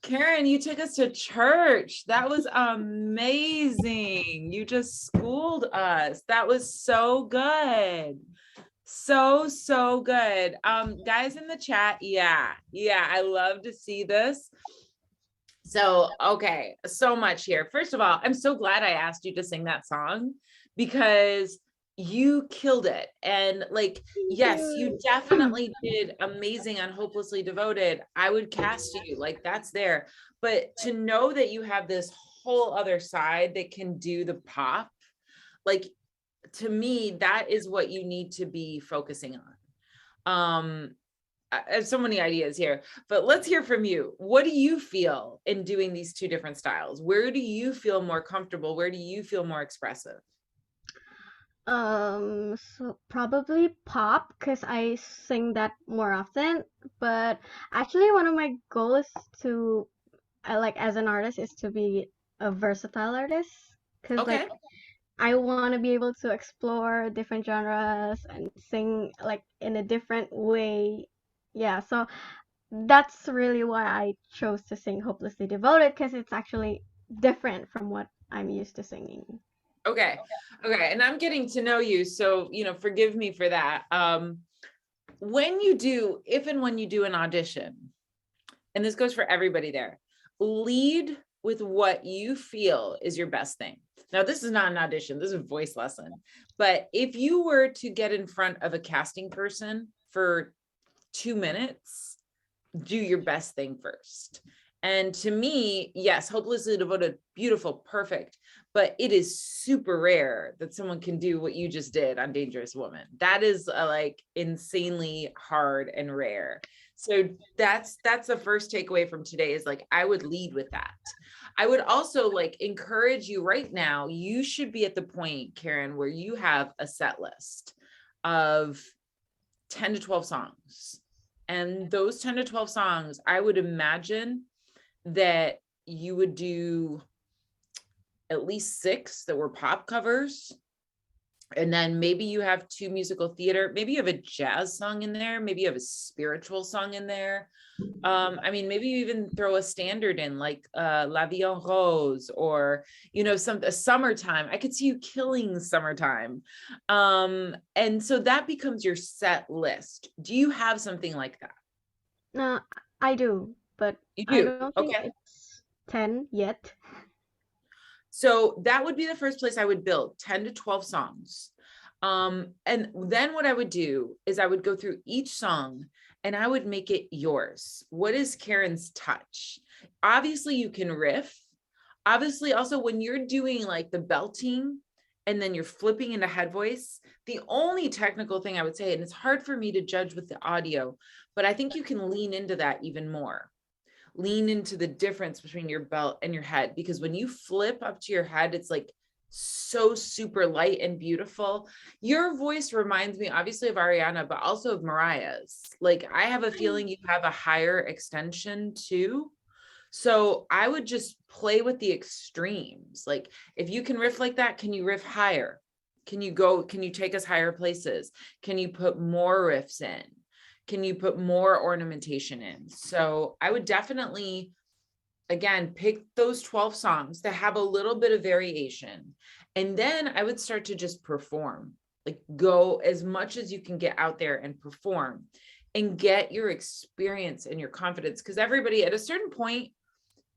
Karen, you took us to church. That was amazing. You just schooled us. That was so good. So good. Guys in the chat, yeah, I love to see this. So, okay, so much here. First of all, I'm so glad I asked you to sing that song because you killed it. And like, yes, you definitely did amazing on Hopelessly Devoted. I would cast you, like that's there. But to know that you have this whole other side that can do the pop, like to me, that is what you need to be focusing on. I have so many ideas here, but let's hear from you. What do you feel in doing these two different styles? Where do you feel more comfortable? Where do you feel more expressive? So probably pop, because I sing that more often. But actually, one of my goals to, I like as an artist, is to be a versatile artist. Because Okay. like I want to be able to explore different genres and sing like in a different way. Yeah, so that's really why I chose to sing Hopelessly Devoted, because it's actually different from what I'm used to singing. Okay. Okay. And I'm getting to know you. So, forgive me for that. When you do, if and when you do an audition, and this goes for everybody there, lead with what you feel is your best thing. Now, this is not an audition, this is a voice lesson. But if you were to get in front of a casting person for 2 minutes, do your best thing first. And to me, yes, Hopelessly Devoted, beautiful, perfect. But it is super rare that someone can do what you just did on Dangerous Woman. That is like insanely hard and rare. So that's the first takeaway from today, is like, I would lead with that. I would also like encourage you right now. You should be at the point, Charin, where you have a set list of 10 to 12 songs. And those 10 to 12 songs, I would imagine that you would do at least 6 that were pop covers. And then maybe you have 2 musical theater, maybe you have a jazz song in there, maybe you have a spiritual song in there. I mean, maybe you even throw a standard in like La Vie en Rose, or, a Summertime. I could see you killing Summertime. And so that becomes your set list. Do you have something like that? No, I do, but You I do? don't think Okay. it's 10 yet. So that would be the first place I would build 10 to 12 songs. And then what I would do is I would go through each song and I would make it yours. What is Charin's touch? Obviously you can riff. Obviously also when you're doing like the belting and then you're flipping into head voice, the only technical thing I would say, and it's hard for me to judge with the audio, but I think you can lean into that even more. Lean into the difference between your belt and your head, because when you flip up to your head, it's like so super light and beautiful. Your voice reminds me obviously of Ariana, but also of Mariah's. Like I have a feeling you have a higher extension too. So I would just play with the extremes. Like if you can riff like that, can you riff higher? Can you take us higher places? Can you put more riffs in? Can you put more ornamentation in? So I would definitely, again, pick those 12 songs that have a little bit of variation. And then I would start to just perform, like go as much as you can get out there and perform and get your experience and your confidence. Because everybody at a certain point,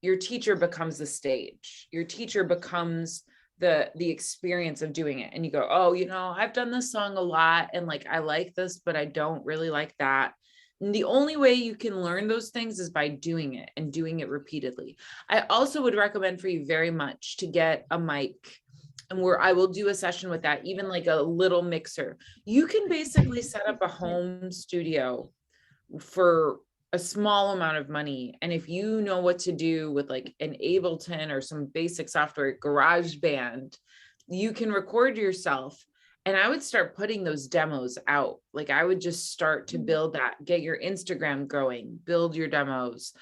your teacher becomes the stage. Your teacher becomes the experience of doing it. And you go, oh, I've done this song a lot and like, I like this, but I don't really like that. And the only way you can learn those things is by doing it and doing it repeatedly. I also would recommend for you very much to get a mic, and where I will do a session with that, even like a little mixer. You can basically set up a home studio for a small amount of money. And if you know what to do with like an Ableton or some basic software, GarageBand, you can record yourself. And I would start putting those demos out. Like I would just start to build that, get your Instagram going, build your demos,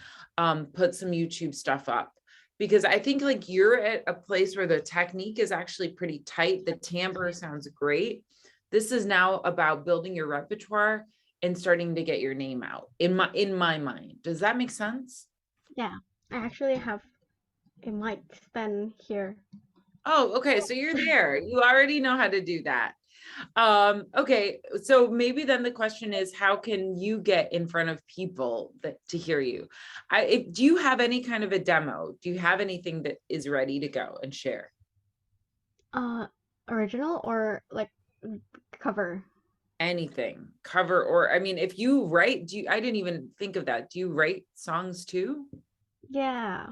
put some YouTube stuff up. Because I think like you're at a place where the technique is actually pretty tight. The timbre sounds great. This is now about building your repertoire and starting to get your name out in my mind. Does that make sense? Yeah, I actually have a mic stand here. Oh, okay. So you're there. You already know how to do that. Okay. So maybe then the question is, how can you get in front of people to hear you? Do you have any kind of a demo? Do you have anything that is ready to go and share? Original or like cover? Anything, cover, or I mean, if you write, I didn't even think of that. Do you write songs too? Yeah.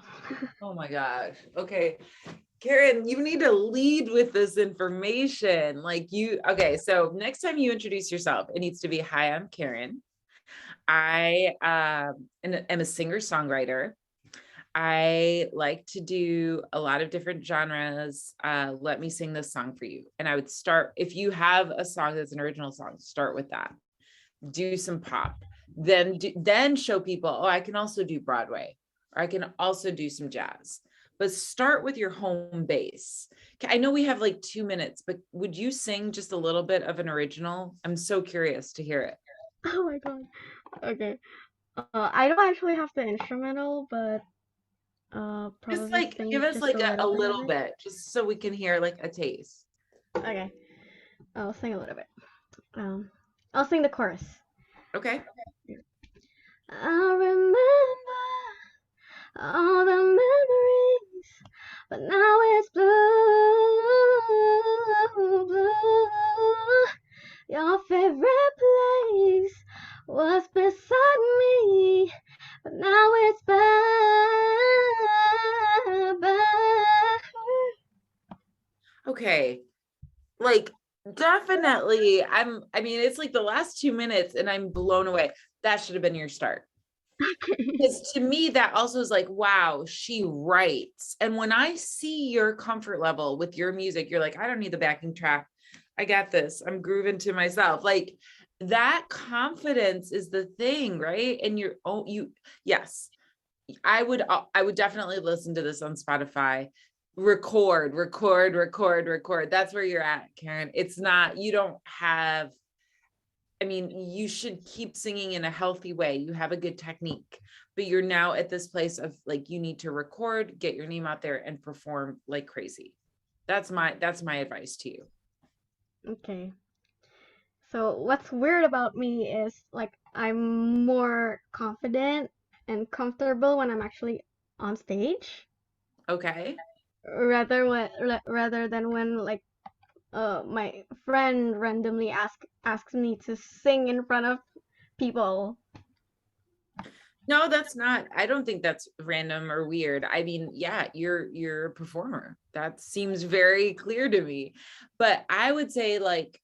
Oh my gosh. Okay. Charin, you need to lead with this information. Okay, so next time you introduce yourself, it needs to be, hi, I'm Charin. I am a singer-songwriter. I like to do a lot of different genres. Let me sing this song for you. And I would start, if you have a song that's an original song, start with that. Do some pop. Then show people, oh, I can also do Broadway, or I can also do some jazz. But start with your home base. I know we have like 2 minutes, but would you sing just a little bit of an original? I'm so curious to hear it. Oh my god. Okay. I don't actually have the instrumental, but Just probably like sing give us just like a a little bit of little it. bit, just so we can hear like a taste. Okay. I'll sing a little bit. I'll sing the chorus. Okay. I remember all the memories, but now it's blue, blue. Your favorite place was beside me, but now it's back. Okay. Like definitely I mean, it's like the last 2 minutes and I'm blown away. That should have been your start. Because to me, that also is like, wow, she writes. And when I see your comfort level with your music, you're like, I don't need the backing track. I got this. I'm grooving to myself. Like that confidence is the thing, right? And yes, I would definitely listen to this on Spotify. Record. That's where you're at, Karen. It's not, you don't have, I mean, you should keep singing in a healthy way. You have a good technique, but you're now at this place of like, you need to record, get your name out there and perform like crazy. That's my advice to you. Okay. So what's weird about me is like I'm more confident and comfortable when I'm actually on stage Okay. rather than when like my friend randomly asks me to sing in front of people. No, that's not, I don't think that's random or weird. I mean, yeah, you're a performer. That seems very clear to me. But I would say like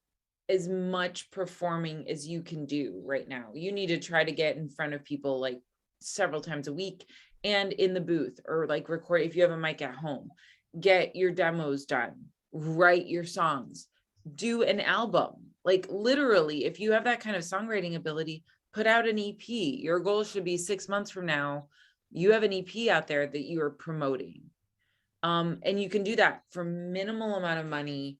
as much performing as you can do right now. You need to try to get in front of people like several times a week and in the booth, or like record if you have a mic at home. Get your demos done. Write your songs. Do an album. Like literally, if you have that kind of songwriting ability, put out an EP. Your goal should be 6 months from now, you have an EP out there that you are promoting. And you can do that for minimal amount of money.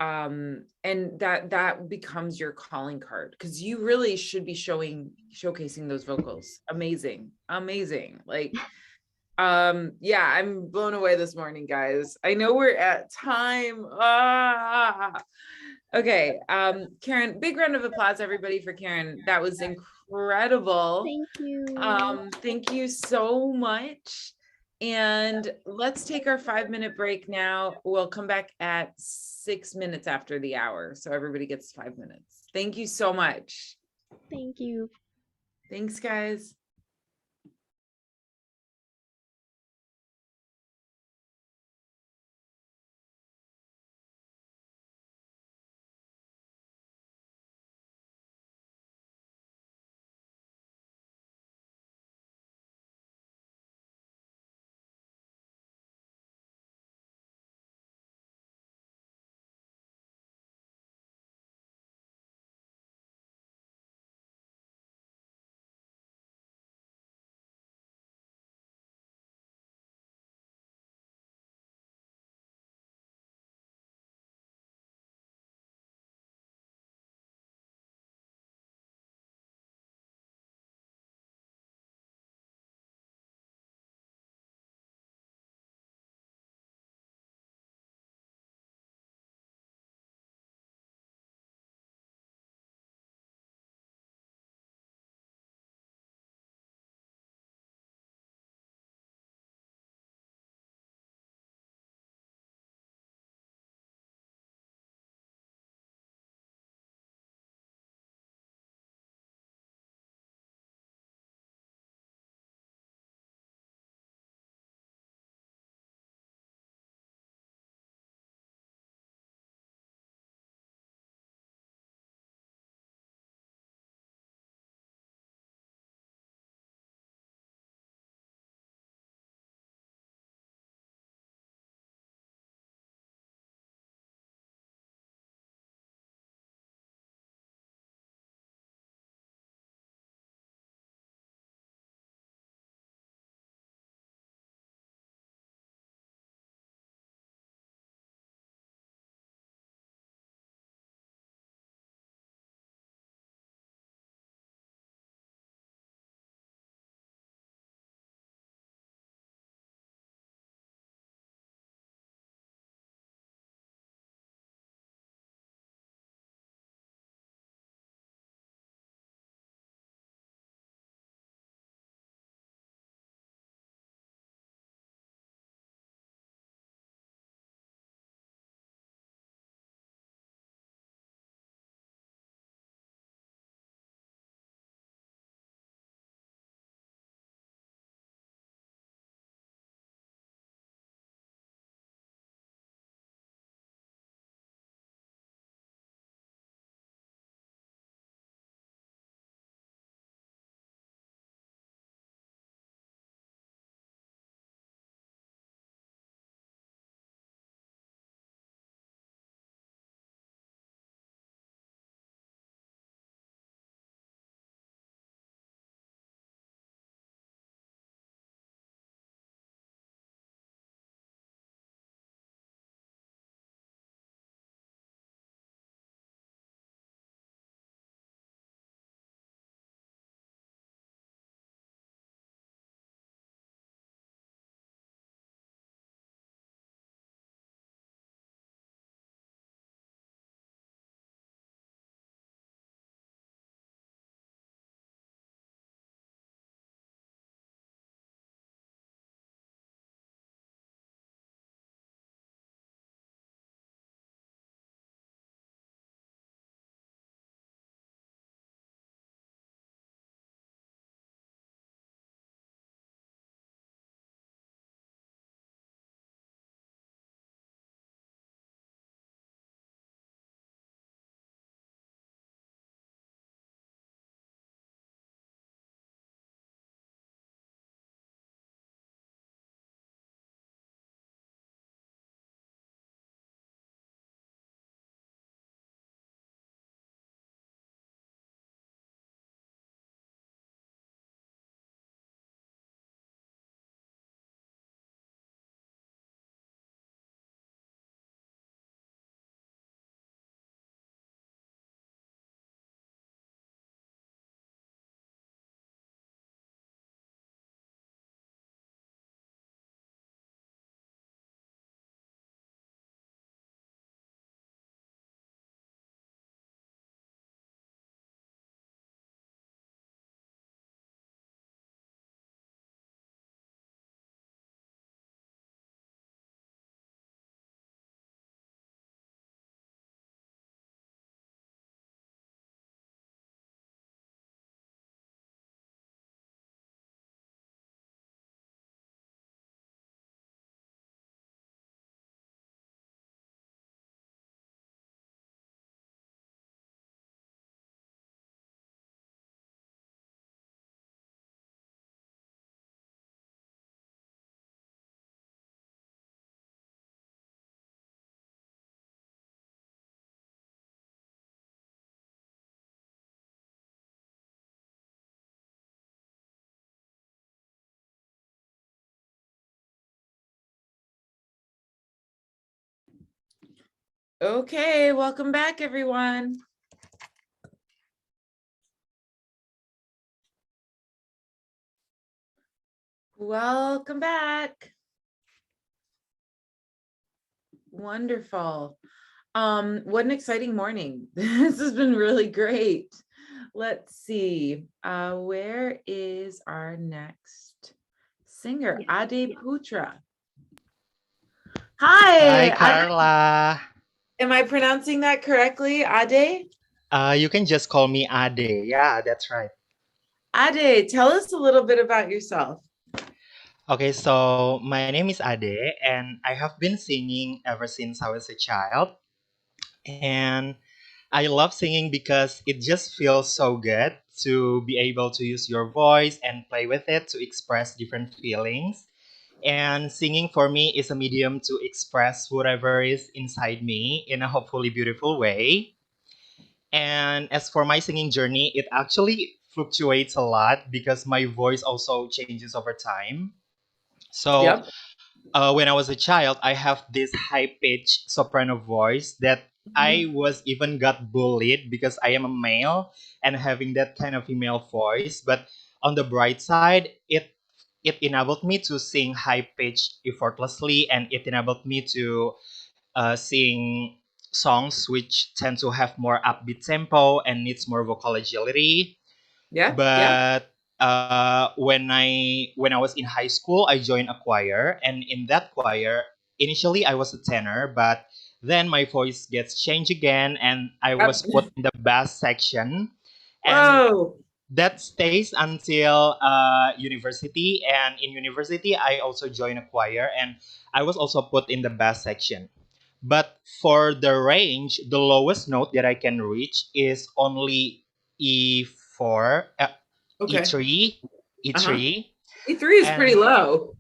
And that becomes your calling card, because you really should be showcasing those vocals. Amazing. Like, yeah, I'm blown away this morning, guys. I know we're at time. Okay, Karen, big round of applause, everybody, for Karen. That was incredible. Thank you. Thank you so much. And let's take our 5-minute break now. We'll come back at 6 minutes after the hour, so everybody gets 5 minutes. Thank you so much. Thank you. Thanks, guys. Okay, welcome back, everyone. Welcome back. Wonderful. What an exciting morning. This has been really great. Let's see. Where is our next singer? Ade Putra. Hi, Hi, Carla. am I pronouncing that correctly? Ade? You can just call me Ade. Yeah, that's right. Ade, tell us a little bit about yourself. Okay, so my name is Ade, and I have been singing ever since I was a child. And I love singing because it just feels so good to be able to use your voice and play with it to express different feelings. And singing for me is a medium to express whatever is inside me in a hopefully beautiful way. And as for my singing journey, it actually fluctuates a lot because my voice also changes over time. So, Yep. when I was a child, I have this high pitched soprano voice that I was even got bullied because I am a male and having that kind of female voice. But on the bright side, it enabled me to sing high pitched effortlessly, and it enabled me to sing songs which tend to have more upbeat tempo and needs more vocal agility. Yeah, yeah. But when I was in high school, I joined a choir, and in that choir, initially I was a tenor, but then my voice gets changed again, and I was put in the bass section, and Whoa. that stays until university. And in university, I also joined a choir, and I was also put in the bass section. But for the range, the lowest note that I can reach is only E4, Okay. E3, Uh-huh. E3. E3 is pretty And low.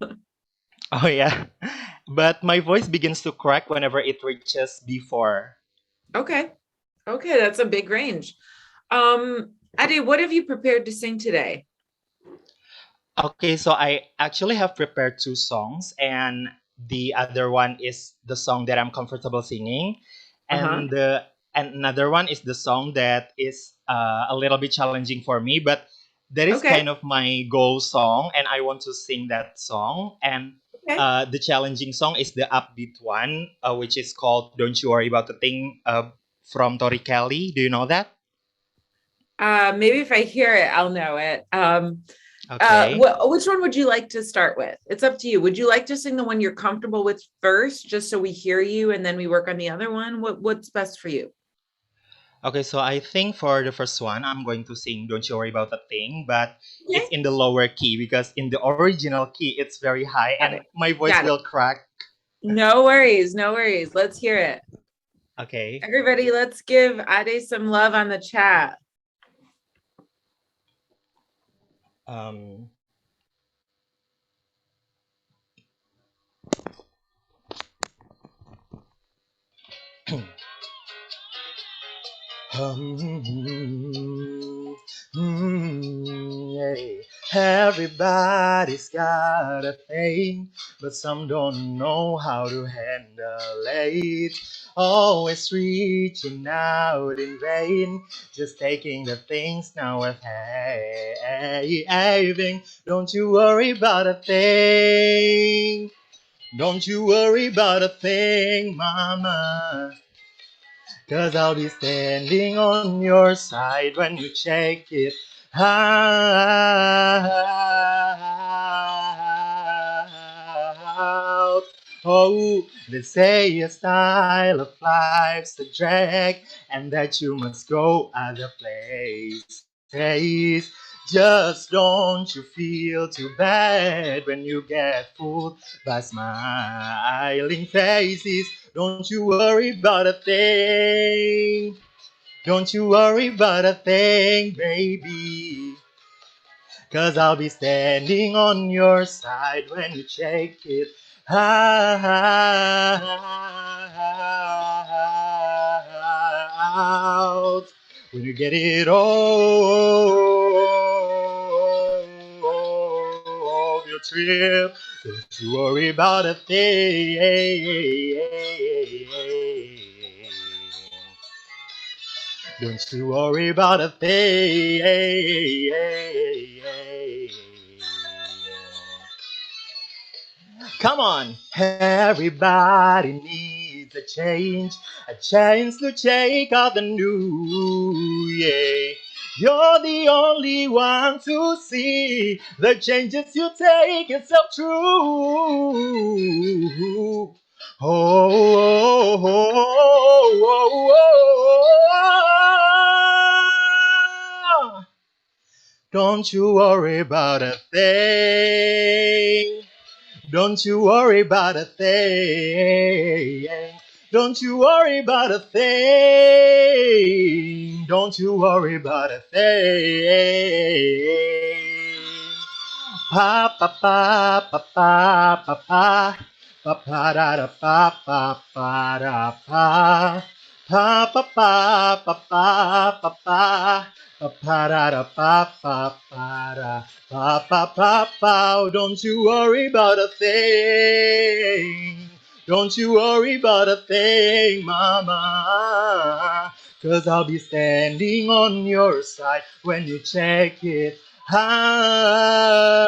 oh yeah, but my voice begins to crack whenever it reaches B4. Okay. Okay, that's a big range. Ade, what have you prepared to sing today? Okay, so I actually have prepared two songs, and the other one is the song that I'm comfortable singing, Uh-huh. and another one is the song that is a little bit challenging for me, but that is Okay. kind of my goal song, and I want to sing that song. And Okay. the challenging song is the upbeat one, which is called "Don't You Worry About a Thing" from Tori Kelly. Do you know that? Maybe if I hear it, I'll know it. Okay. Which one would you like to start with? It's up to you. Would you like to sing the one you're comfortable with first, just so we hear you, and then we work on the other one? What's best for you? Okay, so I think for the first one, I'm going to sing Don't You Worry About a Thing, but Okay. it's in the lower key because in the original key, it's very high Got and it. my voice Got it. will crack. No worries. No worries. Let's hear it. Okay. Everybody, let's give Ade some love on the chat. Um, yeah. Everybody's got a thing, but some don't know how to handle it. Always reaching out in vain, just taking the things now with having. Don't you worry about a thing. Don't you worry about a thing, mama. 'Cause I'll be standing on your side when you check it out. Oh, they say a style of life's a drag and that you must go other places. Just don't you feel too bad when you get fooled by smiling faces. Don't you worry about a thing. Don't you worry about a thing, baby. 'Cause I'll be standing on your side when you check it out. When you get it all your trip, don't you worry about a thing. Don't you worry about a thing. Come on, everybody needs a change to take out the new. Yeah, you're the only one to see the changes you take is so true. Oh, don't you worry about a thing. Don't you worry about a thing. Don't you worry about a thing. Don't you worry about a thing. Pa pa pa pa pa pa pa pa pa da da pa pa pa da pa pa pa pa pa pa pa pa pa-pa-da-da-pa-pa-pa-da. Pa-pa-pa-pa. Don't you worry about a thing. Don't you worry about a thing, mama. 'Cause I'll be standing on your side when you check it out.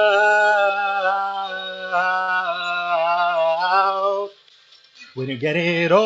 When you get it off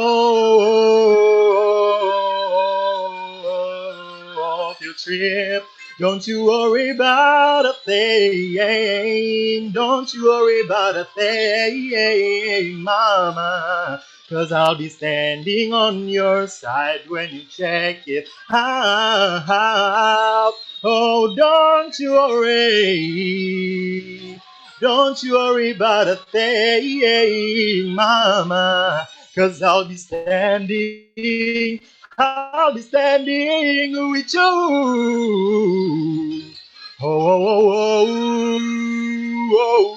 your trip, don't you worry about a thing. Don't you worry about a thing, mama. 'Cause I'll be standing on your side when you check it out. Oh, don't you worry. Don't you worry about a thing, mama. 'Cause I'll be standing with you. Oh, oh, oh, oh,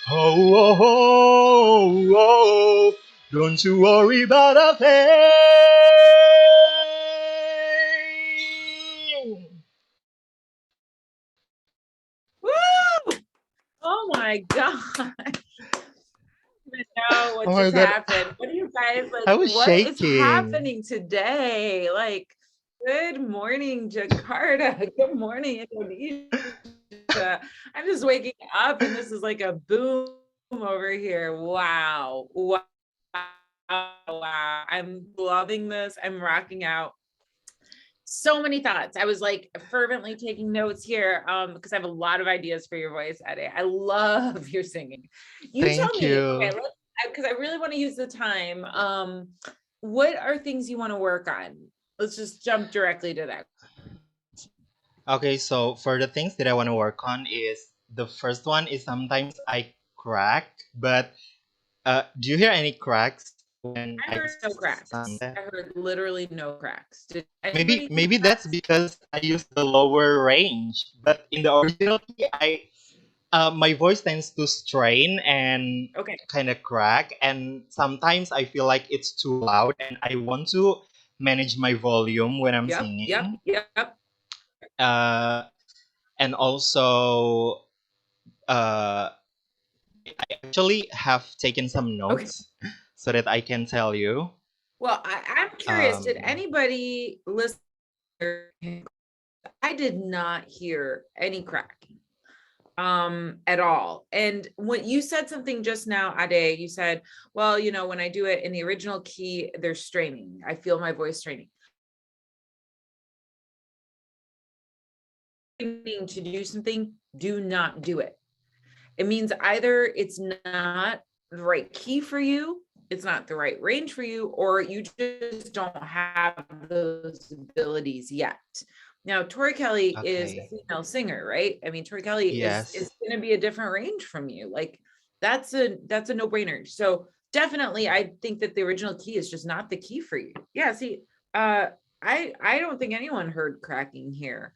oh, oh, oh, oh. Don't you worry about a thing. Woo! Oh my God. I don't even know what Oh my just god, happened. What are you guys I like? was What is shaking. happening today? Like, good morning, Jakarta. Good morning, Indonesia. I'm just waking up and this is like a boom over here. Wow. Wow. Wow. I'm loving this. I'm rocking out. So many thoughts. I was like fervently taking notes here because I have a lot of ideas for your voice, Ade. I love your singing. You tell Thank me, okay, you. let's, because I really want to use the time. What are things you want to work on? Let's just jump directly to that. Okay, so for the things that I want to work on is the first one is sometimes I crack, but do you hear any cracks when I I heard no cracks. sing I that? heard literally no cracks. Did Maybe anybody hear maybe that's cracks? because I use the lower range, but in the original key, my voice tends to strain and Okay. kind of crack, and sometimes I feel like it's too loud, and I want to manage my volume when I'm Yep. singing. Yep. Uh, and also, uh, I actually have taken some Okay. notes so that I can tell you. Well, I'm curious. Did Um, anybody listen? I did not hear any cracking at all. And when you said something just now, Ade, you said, well, you know, when I do it in the original key, they're straining. I feel my voice straining. To do something, do not do it. It means either it's not the right key for you, it's not the right range for you, or you just don't have those abilities yet. Now, Tori Kelly is a okay. female singer, right? I mean, Tori Kelly is Yes. going to be a different range from you. Like that's a no-brainer. So definitely, I think that the original key is just not the key for you. Yeah. See, I don't think anyone heard cracking here.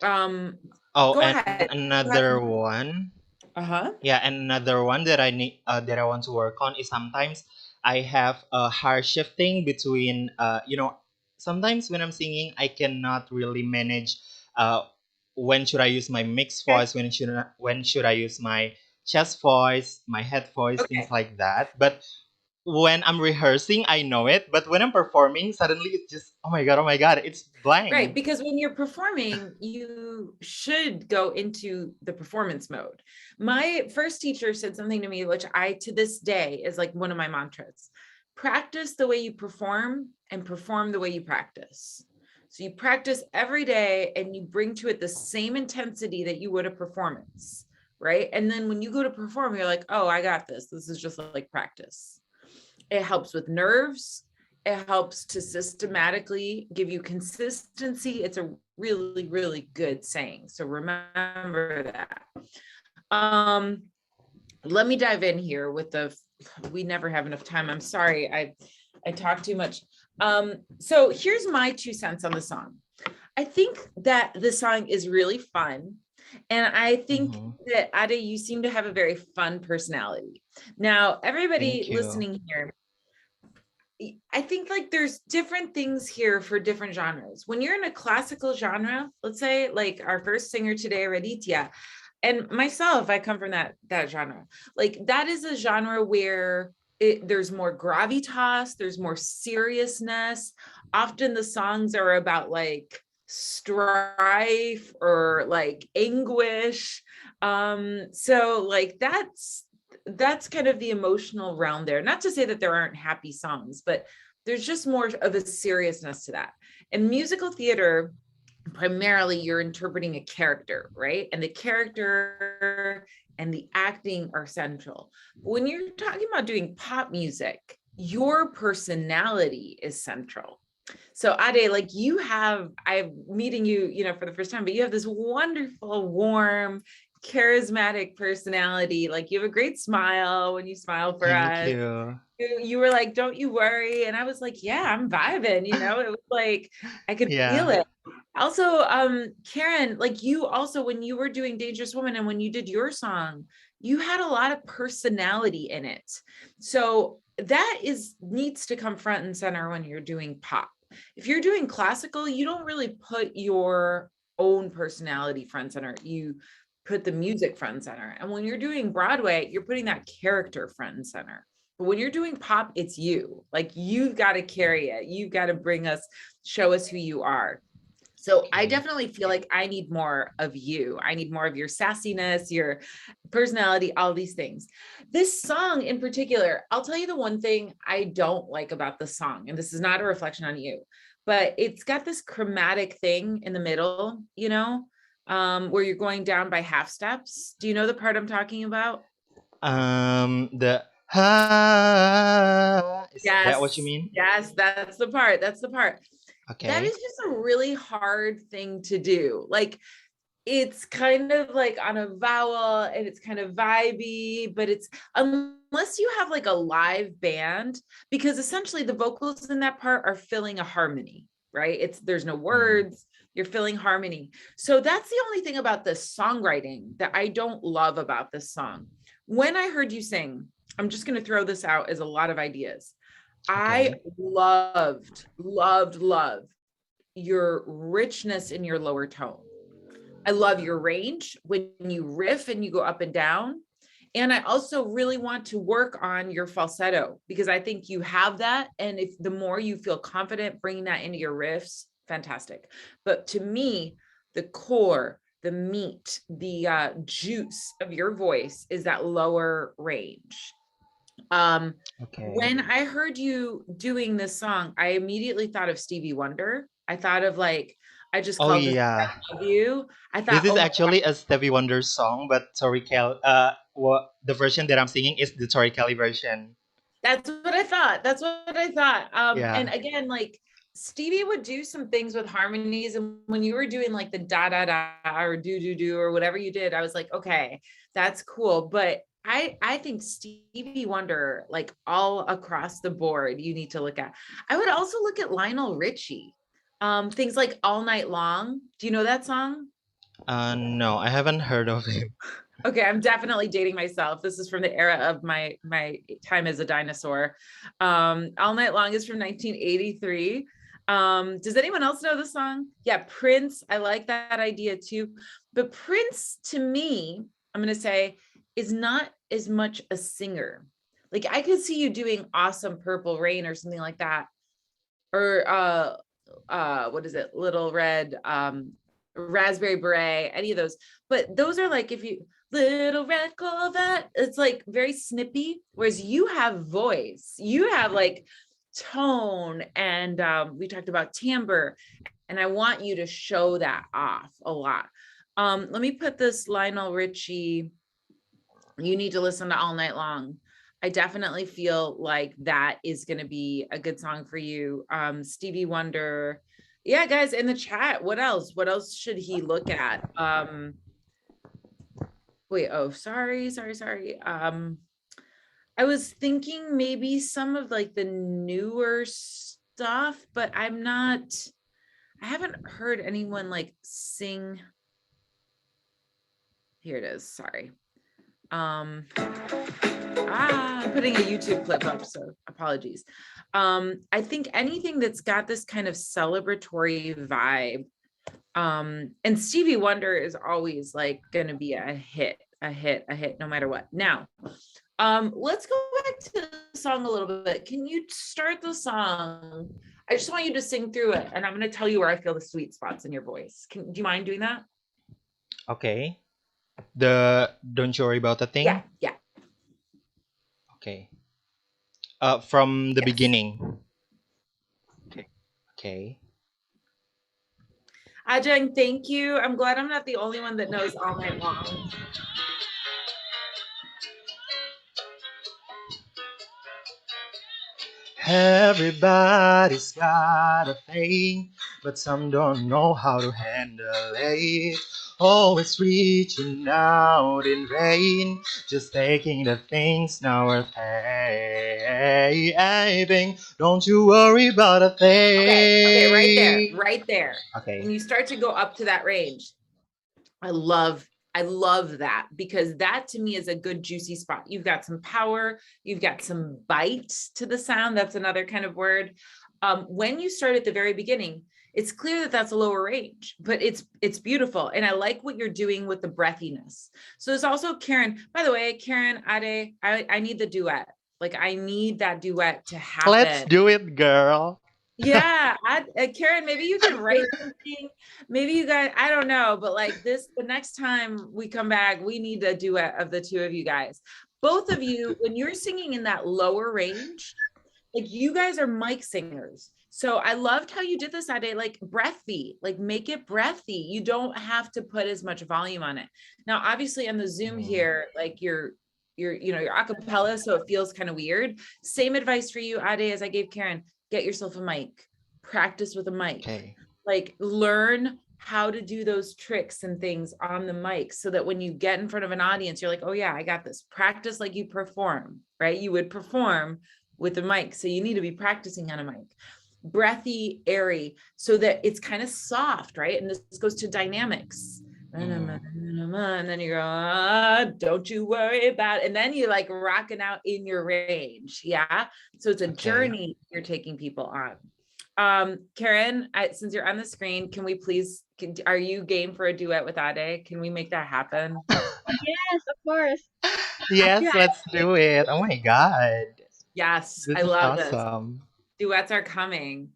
Oh, Go and ahead. another one. Uh-huh. Yeah, and another one that I need that I want to work on is sometimes I have a hard shifting between sometimes when I'm singing I cannot really manage when should I use my mixed Okay. voice, when should I use my chest voice, my head voice, things Okay. like that. But when I'm rehearsing, I know it, but when I'm performing, suddenly it's just, oh my God, it's Right, blank. because when you're performing, you should go into the performance mode. My first teacher said something to me, which I, to this day, is like one of my mantras. Practice the way you perform and perform the way you practice. So you practice every day and you bring to it the same intensity that you would a performance, right? And then when you go to perform, you're like, oh, I got this. This is just like practice. It helps with nerves. It helps to systematically give you consistency. It's a really, really good saying. So remember that. Let me dive in here with we never have enough time. I'm sorry. I talk too much. So here's my 2 cents on the song. I think that the song is really fun. And I think that Ade, you seem to have a very fun personality. Now, everybody listening here, I think like there's different things here for different genres. When you're in a classical genre, let's say like our first singer today, Raditya, and myself, I come from that genre. Like that is a genre where there's more gravitas, there's more seriousness. Often the songs are about like strife or like anguish. So like that's kind of the emotional realm there. Not to say that there aren't happy songs, but there's just more of a seriousness to that. In musical theater, primarily you're interpreting a character, right? And the character and the acting are central. When you're talking about doing pop music, your personality is central. So Ade, like I'm meeting you, for the first time, but you have this wonderful, warm, charismatic personality. Like you have a great smile when you smile for us. Thank you. You were like, don't you worry. And I was like, yeah, I'm vibing, it was like, I could feel it. Also, Charin, like you also, when you were doing Dangerous Woman and when you did your song, you had a lot of personality in it. So that needs to come front and center when you're doing pop. If you're doing classical, you don't really put your own personality front center. You put the music front and center. And when you're doing Broadway, you're putting that character front and center. But when you're doing pop, it's you. Like you've got to carry it. You've got to show us who you are. So I definitely feel like I need more of you. I need more of your sassiness, your personality, all these things. This song in particular, I'll tell you the one thing I don't like about the song, and this is not a reflection on you, but it's got this chromatic thing in the middle, where you're going down by half steps. Do you know the part I'm talking about? Is that what you mean? Yes, that's the part. Okay. That is just a really hard thing to do. Like it's kind of like on a vowel and it's kind of vibey, but it's unless you have like a live band, because essentially the vocals in that part are filling a harmony, right? There's no words, you're filling harmony. So that's the only thing about this songwriting that I don't love about this song. When I heard you sing, I'm just going to throw this out as a lot of ideas. I loved your richness in your lower tone. I love your range when you riff and you go up and down. And I also really want to work on your falsetto because I think you have that. And if the more you feel confident bringing that into your riffs, fantastic. But to me, the core, the meat, the juice of your voice is that lower range. When I heard you doing this song, I immediately thought of Stevie Wonder. I thought of like, I just called this I Love You. I thought this is actually a Stevie Wonder song, but Tori Kelly, the version that I'm singing is the Tori Kelly version. That's what I thought. And again, like Stevie would do some things with harmonies. And when you were doing like the da da da or do do do or whatever you did, I was like, okay, that's cool. But I think Stevie Wonder, like all across the board, you need to look at. I would also look at Lionel Richie. Things like All Night Long. Do you know that song? No, I haven't heard of him. Okay, I'm definitely dating myself. This is from the era of my time as a dinosaur. All Night Long is from 1983. Does anyone else know the song? Yeah, Prince. I like that idea too. But Prince, to me, I'm going to say, is not as much a singer. Like I could see you doing Awesome Purple Rain or something like that. Or what is it? Little Red, Raspberry Beret, any of those. But those are like, if you, Little Red Corvette, it's like very snippy, whereas you have voice, you have like tone, and we talked about timbre, and I want you to show that off a lot. Let me put this Lionel Richie, You Need to Listen to All Night Long. I definitely feel like that is going to be a good song for you. Stevie Wonder. Yeah, guys, in the chat, what else? What else should he look at? Wait, oh, sorry. I was thinking maybe some of like the newer stuff, but I haven't heard anyone like sing. Here it is, sorry. I'm putting a YouTube clip up, so apologies. I think anything that's got this kind of celebratory vibe, and Stevie Wonder is always like going to be a hit, no matter what. Now, let's go back to the song a little bit. Can you start the song? I just want you to sing through it, and I'm going to tell you where I feel the sweet spots in your voice. Do you mind doing that? Okay. The Don't You Worry About a Thing? Yeah. Okay. From the Yes. beginning. Okay. Okay. Ajeng, thank you. I'm glad I'm not the only one that knows All Night Long. Everybody's got a thing, but some don't know how to handle it. Always reaching out in vain, just taking the things now worth having. Don't you worry about a thing. Okay, right there. Okay. When you start to go up to that range, I love that, because that to me is a good juicy spot. You've got some power, you've got some bite to the sound. That's another kind of word. When you start at the very beginning, it's clear that that's a lower range, but it's beautiful. And I like what you're doing with the breathiness. So there's also Charin. By the way, Charin, Ade, I need the duet. Like I need that duet to happen. Let's do it, girl. Yeah, Charin, maybe you could write something. Maybe you guys, I don't know, but like this, the next time we come back, we need a duet of the two of you guys. Both of you, when you're singing in that lower range, like you guys are mic singers. So I loved how you did this, Ade, like breathy, like make it breathy. You don't have to put as much volume on it. Now, obviously on the Zoom here, like you're a cappella, so it feels kind of weird. Same advice for you, Ade, as I gave Charin. Get yourself a mic, practice with a mic, Okay. like learn how to do those tricks and things on the mic so that when you get in front of an audience, you're like, oh yeah, I got this. Practice like you perform, right? You would perform with a mic. So you need to be practicing on a mic. Breathy, airy, so that it's kind of soft, right? And this goes to dynamics. And then you go, don't you worry about it. And then you like rocking out in your range. Yeah. So it's a journey you're taking people on. Charin, since you're on the screen, can we please, are you game for a duet with Ade? Can we make that happen? Yes, of course. Yes, let's do it. Oh my God. Yes, This I is love awesome. this. Duets are coming.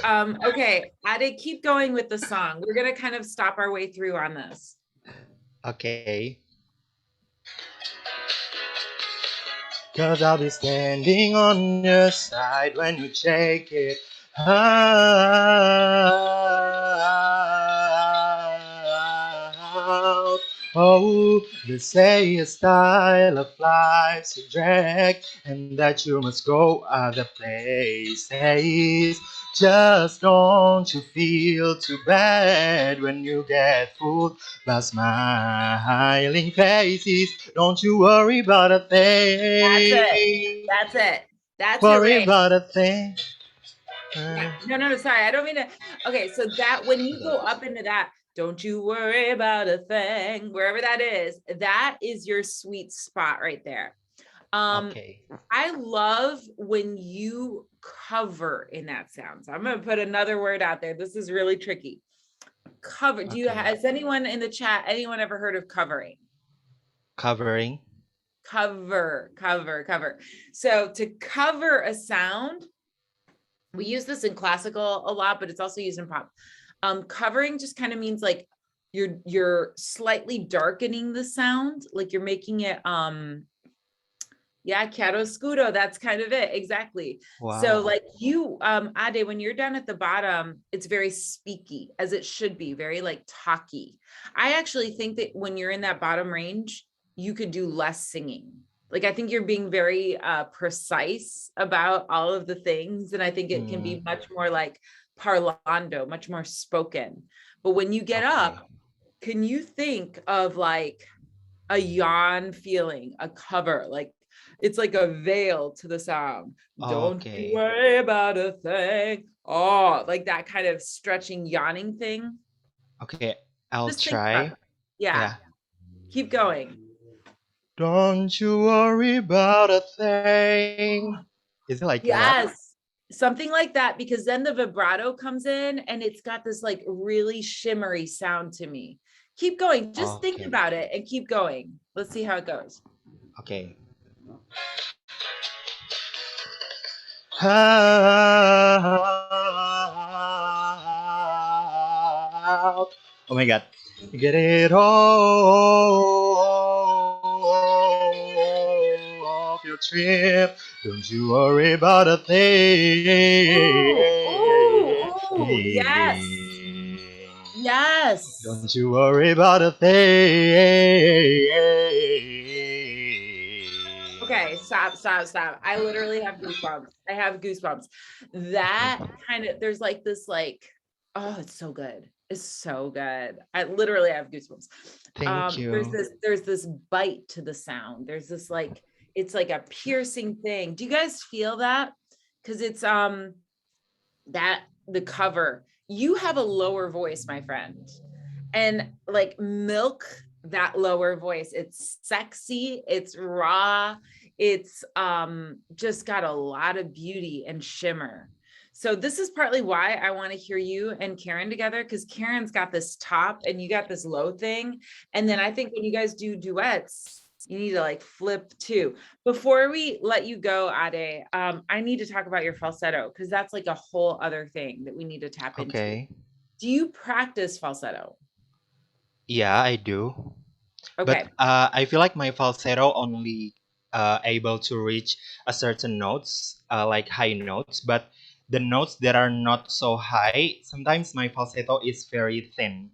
Okay, Ade, keep going with the song. We're gonna kind of stop our way through on this. Okay. 'Cause I'll be standing on your side when you check it out. Oh, they say a style of life's a drag, and that you must go other places. Just don't you feel too bad when you get fooled by smiling faces. Don't you worry about a thing. That's Worry it, Ray. about a thing. Yeah. No, sorry. I don't mean to. Okay, so that when you go up into that, don't you worry about a thing, wherever that is your sweet spot right there. Okay. I love when you cover in that sound. So I'm going to put another word out there. This is really tricky. Cover. Has anyone in the chat, anyone ever heard of covering? Covering. Cover. So to cover a sound, we use this in classical a lot, but it's also used in pop. Covering just kind of means like you're slightly darkening the sound, like you're making it yeah, chiaroscuro, that's kind of it, exactly. Wow. So like you, Ade, when you're down at the bottom, it's very speaky, as it should be, very like talky. I actually think that when you're in that bottom range, you could do less singing. Like I think you're being very precise about all of the things, and I think it can be much more like parlando, much more spoken. But when you get up, can you think of like a yawn feeling, a cover, like it's like a veil to the sound. Don't you worry about a thing. Oh, like that kind of stretching, yawning thing. Okay, I'll Just think about try. it. Yeah. Keep going. Don't you worry about a thing. Is it like that? Yes. Something like that, because then the vibrato comes in and it's got this like really shimmery sound to me. Keep going. Just think about it and keep going. Let's see how it goes. Okay. Oh my God. Get it off your trip. Don't you worry about a thing. Ooh, yes. Yes. Don't you worry about a thing. Okay, stop. I literally have goosebumps. That kind of, there's like this like, oh, it's so good. It's so good. I literally have goosebumps. Thank you. There's this bite to the sound. There's this like, it's like a piercing thing. Do you guys feel that? Because it's that the cover, you have a lower voice, my friend, and like milk that lower voice. It's sexy, it's raw, it's just got a lot of beauty and shimmer. So this is partly why I want to hear you and Charin together, because Charin's got this top and you got this low thing. And then I think when you guys do duets, you need to like flip too. Before we let you go, Ade, I need to talk about your falsetto, because that's like a whole other thing that we need to tap into. Do you practice falsetto? Yeah, I do. Okay. But I feel like my falsetto only able to reach a certain notes, like high notes. But the notes that are not so high, sometimes my falsetto is very thin.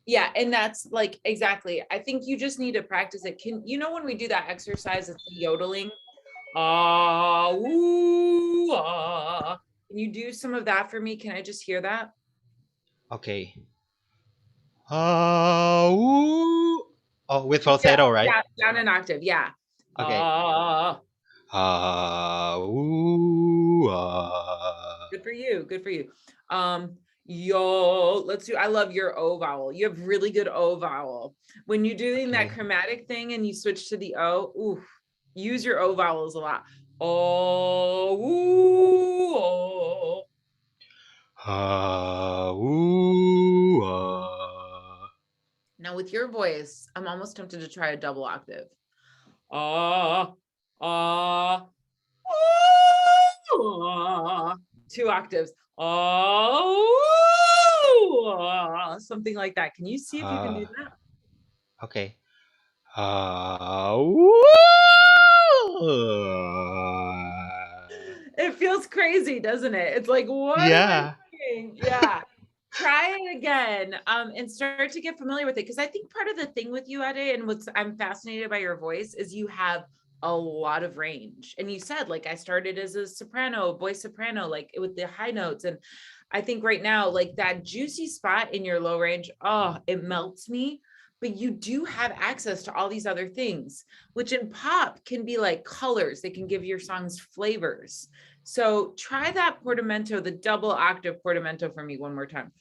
Yeah, and that's like exactly. I think you just need to practice it. Can you know when we do that exercise, it's the yodeling? Ah, ooh, ah. Can you do some of that for me? Can I just hear that? Okay. Oh, with falsetto, Yeah, right? yeah, down an octave. Yeah. Okay. Good for you. Good for you. Yo, let's do, I love your O vowel. You have really good O vowel. When you're doing that chromatic thing and you switch to the O, ooh, use your O vowels a lot. Oh, ooh, oh. Now with your voice, I'm almost tempted to try a double octave. 2 octaves. Something like that. Can you see if you can do that? Okay. It feels crazy, doesn't it? It's like, what am I doing? Yeah. Try it again and start to get familiar with it. Because I think part of the thing with you, Ade, and what's I'm fascinated by your voice is you have a lot of range. And you said, like, I started as a soprano, voice soprano, like with the high notes. And I think right now, like that juicy spot in your low range, oh, it melts me. But you do have access to all these other things, which in pop can be like colors. They can give your songs flavors. So try that portamento, the double octave portamento for me one more time.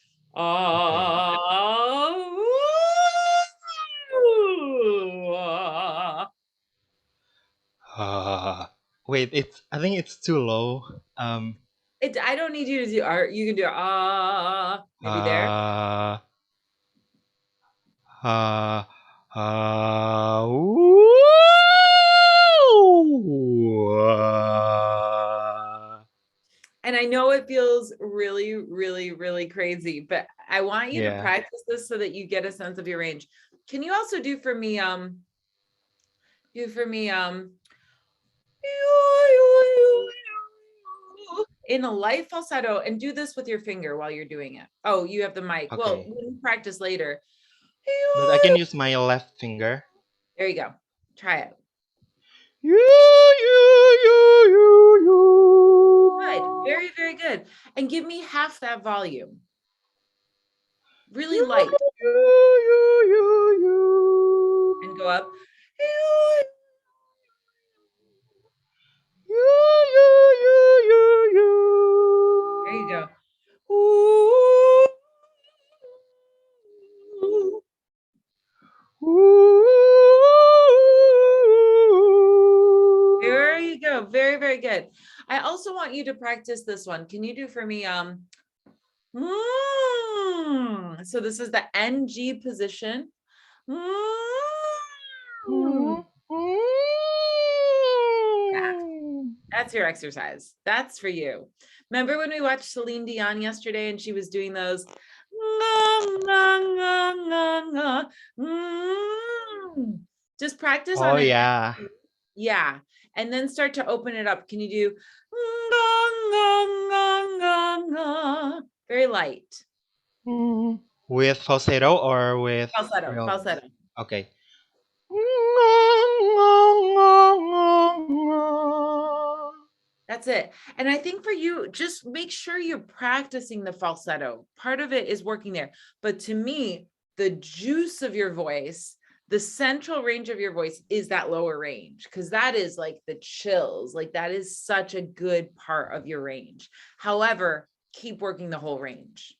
Wait, I think it's too low. I don't need you to do art. You can do maybe there. really crazy, but I want you to Yeah. practice this so that you get a sense of your range. Can you also do for me, in a light falsetto, and do this with your finger while you're doing it. Oh, you have the mic. Well, Okay. we can practice later. But I can use my left finger. There you go. Try it. Good. Very, very good. And give me half that volume. Really light. And go up. There you go. There you go. Very, very good. I also want you to practice this one. Can you do for me? So this is the NG position. Yeah, that's your exercise. That's for you. Remember when we watched Celine Dion yesterday and she was doing those? Just practice Oh on it. yeah. Yeah. And then start to open it up. Can you do very light? With falsetto or with Falsetto, real? falsetto. Okay. That's it. And I think for you, just make sure you're practicing the falsetto. Part of it is working there. But to me, the juice of your voice, the central range of your voice is that lower range, because that is like the chills. Like that is such a good part of your range. However, keep working the whole range.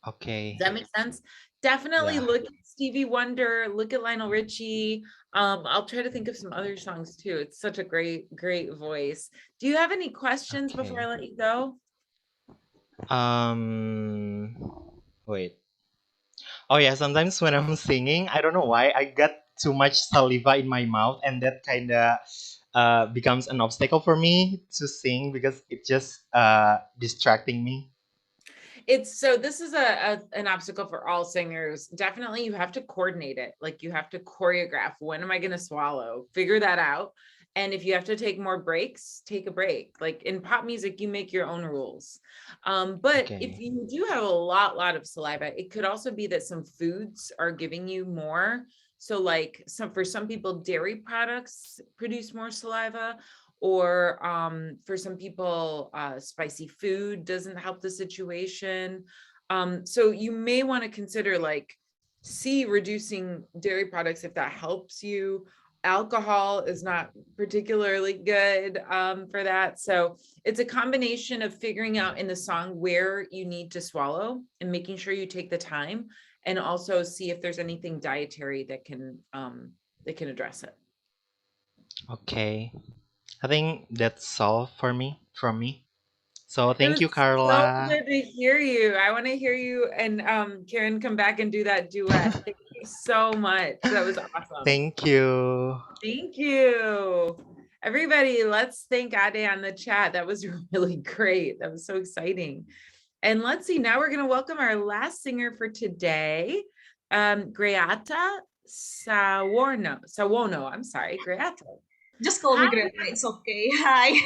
Okay. Does that make sense? Definitely Yeah. look at Stevie Wonder, look at Lionel Richie. I'll try to think of some other songs too. It's such a great, great voice. Do you have any questions before I let you go? Wait. Oh yeah, sometimes when I'm singing, I don't know why, I got too much saliva in my mouth, and that kind of becomes an obstacle for me to sing because it just distracting me. It's so this is an obstacle for all singers. Definitely you have to coordinate it. Like you have to choreograph. When am I going to swallow? Figure that out. And if you have to take more breaks, take a break. Like in pop music, you make your own rules. But if Okay. you do have a lot of saliva, it could also be that some foods are giving you more. So like for some people, dairy products produce more saliva, or for some people, spicy food doesn't help the situation. So you may want to consider like reducing dairy products if that helps you. Alcohol is not particularly good for that. So it's a combination of figuring out in the song where you need to swallow and making sure you take the time, and also see if there's anything dietary that can address it. Okay. I think that's all from me. So It thank was you, so Carla. good to hear you. I want to hear you and Charin come back and do that duet. Thank you so much. That was awesome. Thank you. Thank you. Everybody, let's thank Ade on the chat. That was really great. That was so exciting. And let's see, now we're going to welcome our last singer for today, Greata Sarwono. I'm sorry, Greata. Just call me Greata. It's okay. Hi.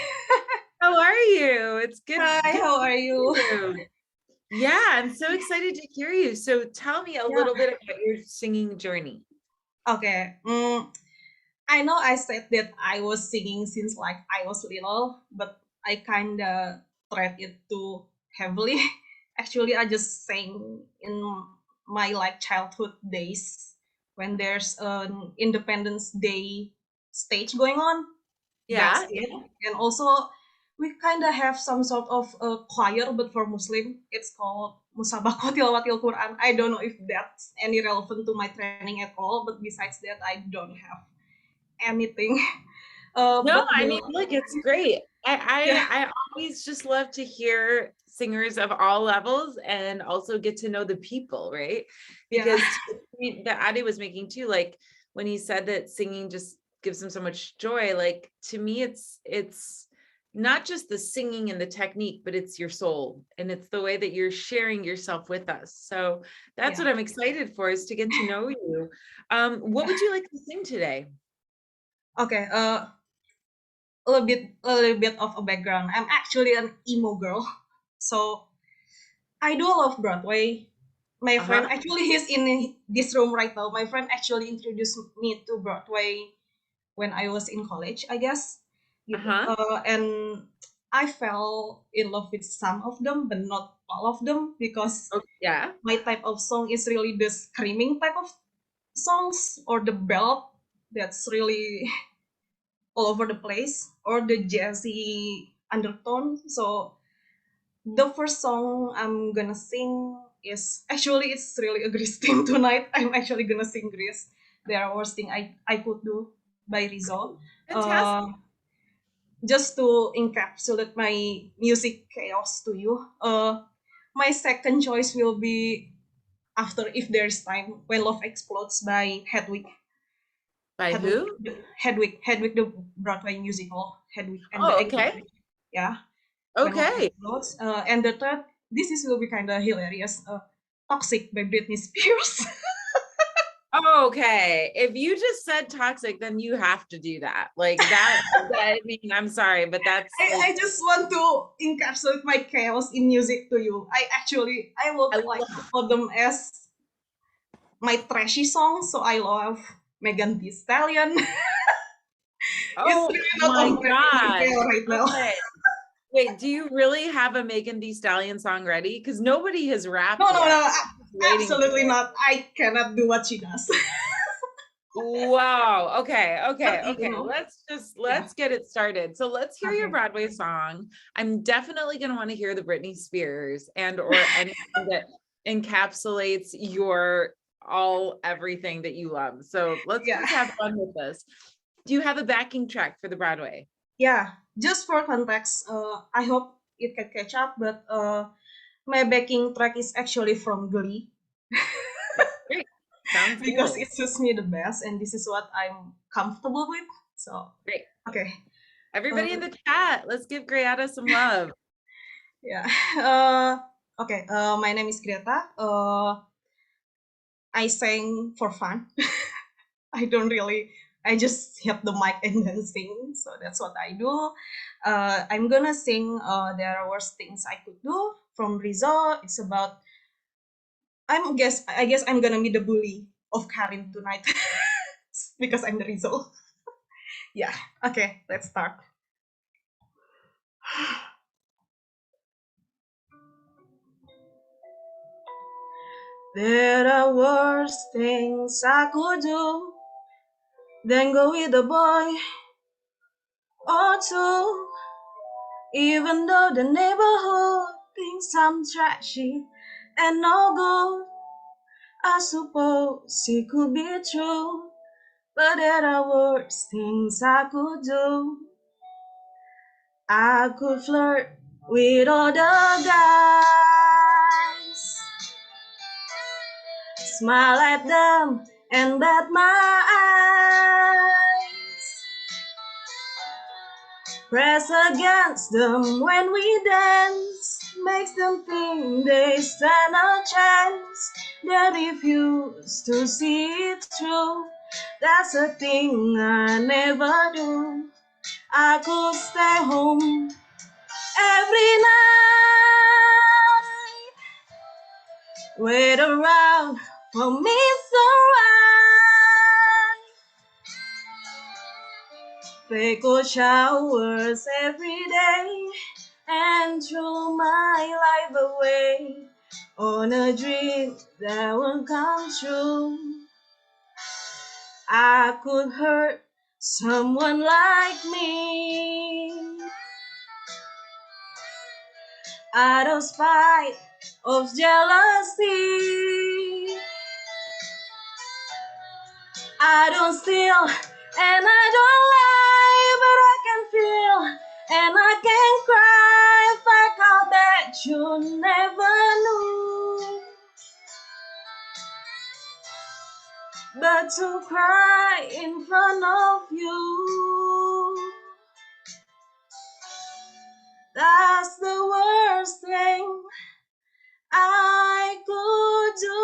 How are you? It's good. Hi, how are you? Yeah, I'm so excited to hear you. So tell me a little bit about your singing journey. Okay. I know I said that I was singing since like I was little, but I kind of treat it too heavily. Actually, I just sang in my like childhood days when there's an Independence Day stage going on. Yeah. That's it. And also, we kind of have some sort of choir, but for Muslim, it's called Musabaqah Tilawatil Quran. I don't know if that's any relevant to my training at all, but besides that, I don't have anything. No, I mean, look, it's great. Yeah. I always just love to hear singers of all levels and also get to know the people, right? Because that Ade was making too, like when he said that singing just gives him so much joy, like to me, it's not just the singing and the technique, but it's your soul and it's the way that you're sharing yourself with us. So that's what I'm excited for, is to get to know you. What would you like to sing today? Okay, a little bit of a background. I'm actually an emo girl, so I do love Broadway. My friend, actually, he's in this room right now. My friend actually introduced me to Broadway when I was in college, I guess. Gitu. And I fell in love with some of them, but not all of them, because my type of song is really the screaming type of songs, or the ballad that's really all over the place, or the jazzy undertone. So the first song I'm gonna sing is actually, it's really a Grease theme tonight. I'm actually gonna sing Grease. There are worst thing I could do by Rizzo. Just to encapsulate my music chaos to you. My second choice will be After If There's Time, When Love Explodes by Hedwig. By who? Hedwig, the Broadway musical. Hedwig and the okay. Yeah. Okay. And the third, will be kind of hilarious. Toxic by Britney Spears. Okay, if you just said Toxic, then you have to do that. Like that, I mean, I'm sorry, but that's... I just want to encapsulate my chaos in music to you. I look like for them as my trashy songs, so I love Megan Thee Stallion. Oh my God. Right now. Okay. Wait, do you really have a Megan Thee Stallion song ready? Because nobody has rapped No, absolutely not. I cannot do what she does. Wow. Okay. Let's get it started. So let's hear your Broadway song. I'm definitely going to want to hear the Britney Spears or anything that encapsulates your everything that you love. So let's just have fun with this. Do you have a backing track for the Broadway? Yeah, just for context, I hope it can catch up, but my backing track is actually from Glee. Great. Sounds because cool. it suits me the best, and this is what I'm comfortable with. So great. Okay. Everybody in the chat, let's give Greata some love. Yeah. Okay. My name is Greata. I sang for fun. I just hit the mic and then sing. So that's what I do. I'm gonna sing There Are Worse Things I Could Do from Rizzo. It's about, I guess I'm gonna be the bully of Charin tonight because I'm the Rizzo. Yeah. Okay, let's start. There are worse things I could do than go with a boy or two. Even though the neighborhood thinks I'm trashy and no good, I suppose it could be true. But there are worse things I could do. I could flirt with other guys, smile at them and bat my eyes, press against them when we dance, makes them think they stand a chance. They refuse to see it through. That's a thing I never do. I could stay home every night, wait around for me so right. Fake cold showers every day and throw my life away on a dream that won't come true. I could hurt someone like me out of spite of jealousy. I don't steal and I don't lie, but I can feel and I can cry. If I call that you never knew, but to cry in front of you, That's the worst thing I could do.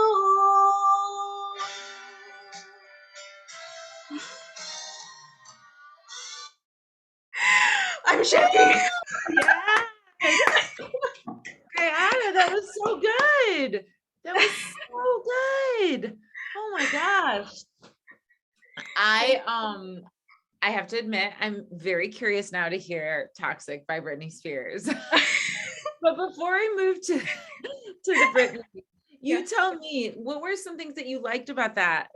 I'm shaking. Yes. Greata, that was so good. That was so good. Oh my gosh. I have to admit, I'm very curious now to hear Toxic by Britney Spears. But before I move to the Britney, you tell me, what were some things that you liked about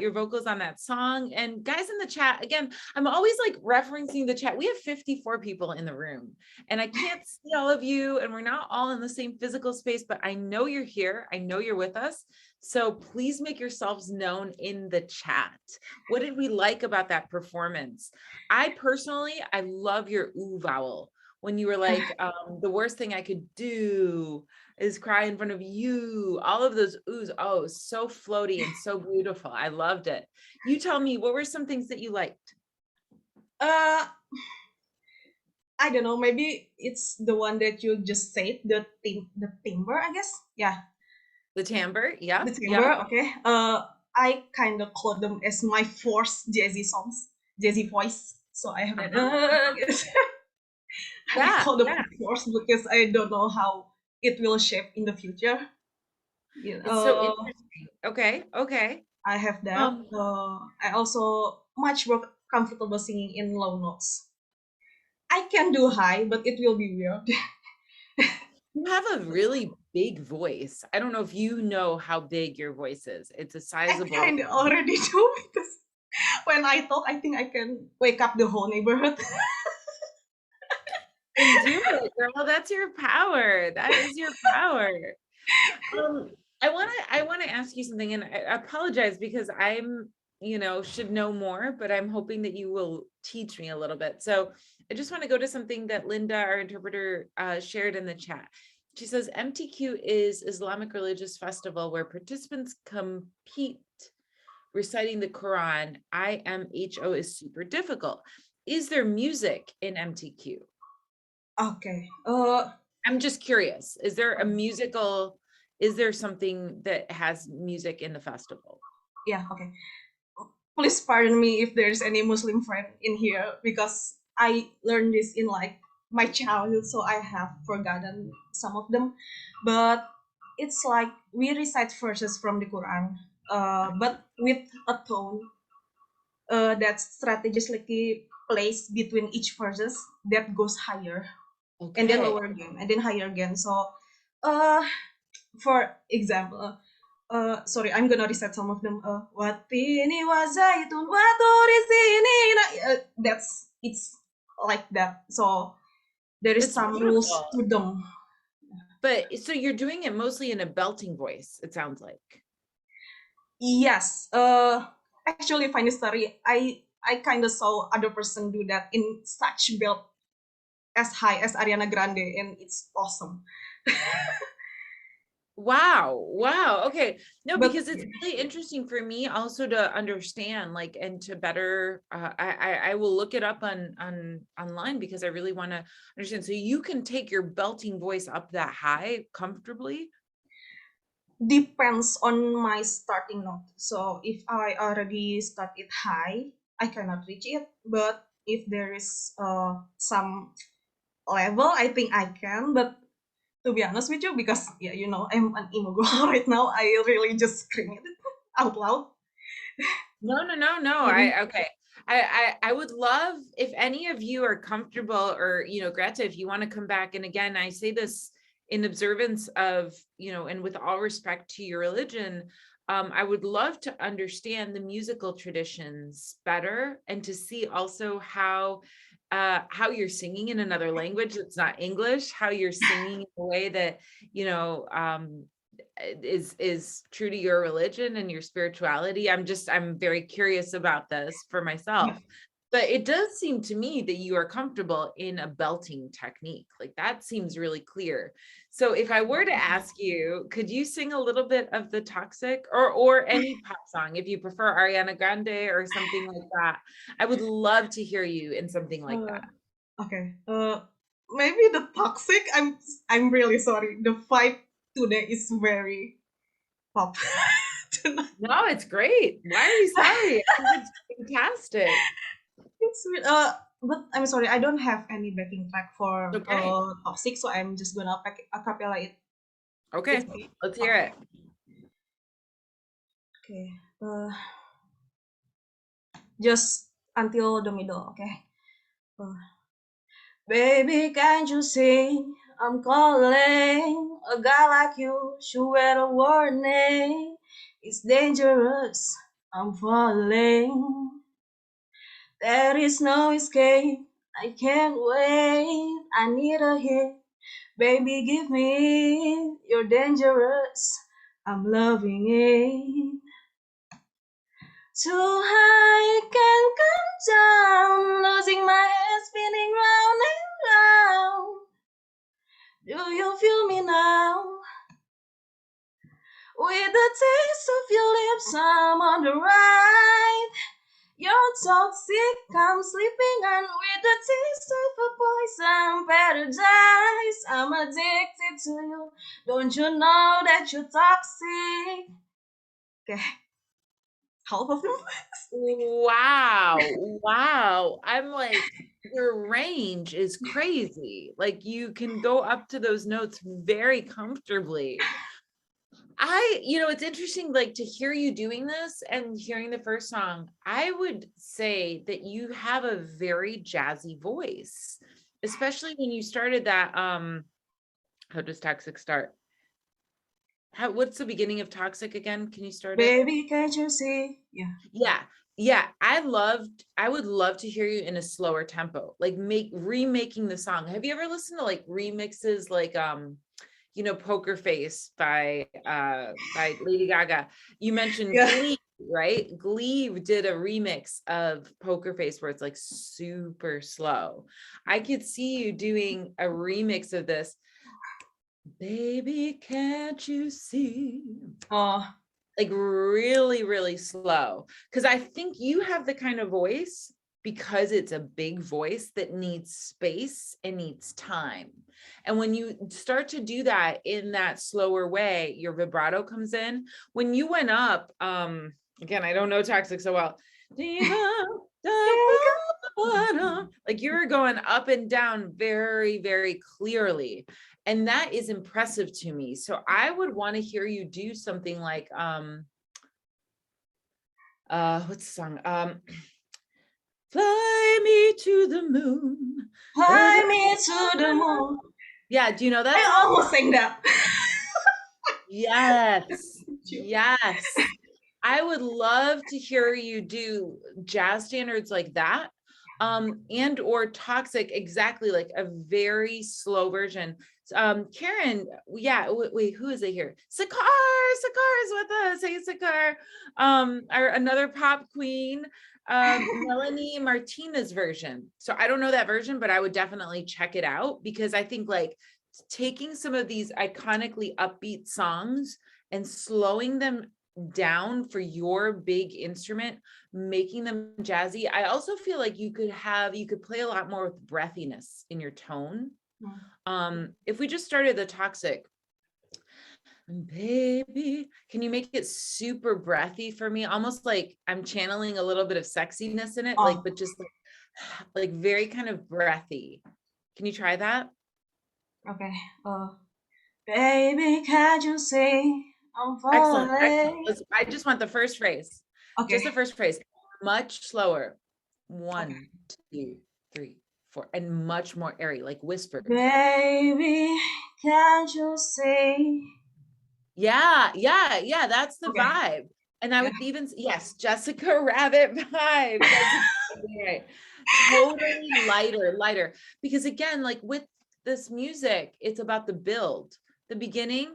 your vocals on that song? And guys in the chat, again, I'm always like referencing the chat. We have 54 people in the room and I can't see all of you and we're not all in the same physical space, but I know you're here. I know you're with us. So please make yourselves known in the chat. What did we like about that performance? I love your ooh vowel. When you were like, the worst thing I could do is cry in front of you. All of those oohs, oh, so floaty and so beautiful. I loved it. You tell me, what were some things that you liked? I don't know, maybe it's the one that you just said, the timbre, I guess. Yeah. The timbre, yeah. The timbre, okay. I kind of call them as my forced jazzy songs, jazzy voice. So I have that. I call them forced because I don't know how it will shape in the future. It's so interesting. Okay. I have that. I also much more comfortable singing in low notes. I can do high, but it will be weird. You have a really big voice. I don't know if you know how big your voice is. It's a sizable. I kind of already do because when I talk, I think I can wake up the whole neighborhood. And do it, girl. That's your power. That is your power. I want to ask you something, and I apologize because I'm, should know more, but I'm hoping that you will teach me a little bit. So I just want to go to something that Linda, our interpreter, shared in the chat. She says, MTQ is Islamic religious festival where participants compete reciting the Quran. IMHO is super difficult. Is there music in MTQ? Okay. I'm just curious. Is there something that has music in the festival? Yeah, okay. Please pardon me if there's any Muslim friend in here because I learned this in like my childhood, so I have forgotten some of them. But it's like we recite verses from the Quran, but with a tone that's strategically placed between each verses that goes higher, and then lower again, and then higher again. So, for example, sorry, I'm gonna recite some of them. Watini wazaitun waturi sini. It's like that. So there is some rules to them. But so you're doing it mostly in a belting voice, it sounds like. Yes. Actually, funny story. I kind of saw other person do that in such belt as high as Ariana Grande, and it's awesome. Wow. Okay. No, because it's really interesting for me also to understand, like, and to better, I will look it up online because I really want to understand. So you can take your belting voice up that high comfortably? Depends on my starting note. So if I already started high, I cannot reach it. But if there is some level, I think I can. But to be honest with you, because I'm an emo girl right now, I really just scream it out loud. No. Okay. I would love if any of you are comfortable, or Greata, if you want to come back. And again, I say this in observance of, and with all respect to your religion, I would love to understand the musical traditions better and to see also how you're singing in another language that's not English, how you're singing in a way that, is true to your religion and your spirituality. I'm very curious about this for myself. But it does seem to me that you are comfortable in a belting technique. Like that seems really clear. So if I were to ask you, could you sing a little bit of the Toxic or any pop song, if you prefer Ariana Grande or something like that? I would love to hear you in something like that. Okay. maybe the toxic. I'm really sorry. The vibe today is very pop. tonight. No, it's great. Why are you sorry? I think it's fantastic. It's but I'm sorry, I don't have any backing track for Okay. toxic, so I'm just gonna acapella it. Okay, It's okay. let's hear it. Okay. Just until the middle. Okay. Baby, can't you see I'm calling? A guy like you should wear a warning. It's dangerous. I'm falling. There is no escape. I can't wait. I need a hit. Baby, give me. You're dangerous. I'm loving it. Too high, can't come down. Losing my head, spinning round and round. Do you feel me now? With the taste of your lips, I'm on the ride. You're toxic, I'm sleeping on with the taste of a poison paradise. I'm addicted to you. Don't you know that you're toxic? Okay, half of it. Wow. I'm like, your range is crazy. Like you can go up to those notes very comfortably. It's interesting, like to hear you doing this and hearing the first song, I would say that you have a very jazzy voice, especially when you started that, how does Toxic start? What's the beginning of Toxic again? Can you start it? Baby, can't you see? Yeah. I would love to hear you in a slower tempo, like remaking the song. Have you ever listened to like remixes like Poker Face by Lady Gaga? You mentioned Glee, right? Glee did a remix of Poker Face where it's like super slow. I could see you doing a remix of this. Baby, can't you see? Like really, really slow. Because I think you have the kind of voice, because it's a big voice, that needs space and needs time. And when you start to do that in that slower way, your vibrato comes in. When you went up, again, I don't know Toxic so well. Like you were going up and down very, very clearly. And that is impressive to me. So I would want to hear you do something like, what's the song? Fly me to the moon. Fly me to the moon. Yeah, do you know that? I almost sang that. Yes. I would love to hear you do jazz standards like that, and or Toxic, exactly like a very slow version. Charin, wait, who is it here? Sakar is with us. Hey, Sakar. Our another pop queen, Melanie Martinez version. So I don't know that version, but I would definitely check it out, because I think like taking some of these iconically upbeat songs and slowing them down for your big instrument, making them jazzy. I also feel like you could play a lot more with breathiness in your tone. If we just started the Toxic, baby, can you make it super breathy for me? Almost like I'm channeling a little bit of sexiness in it, like, but just like very kind of breathy. Can you try that? Okay. Baby, can't you see I'm falling? Excellent. I just want the first phrase. Okay. Just the first phrase. Much slower. 1, 2, 3, 4, and much more airy, like whispered. Baby, can't you see? Yeah. That's the vibe. And I would even, yes, Jessica Rabbit vibe. Right. Totally lighter. Because again, like with this music, it's about the build. The beginning,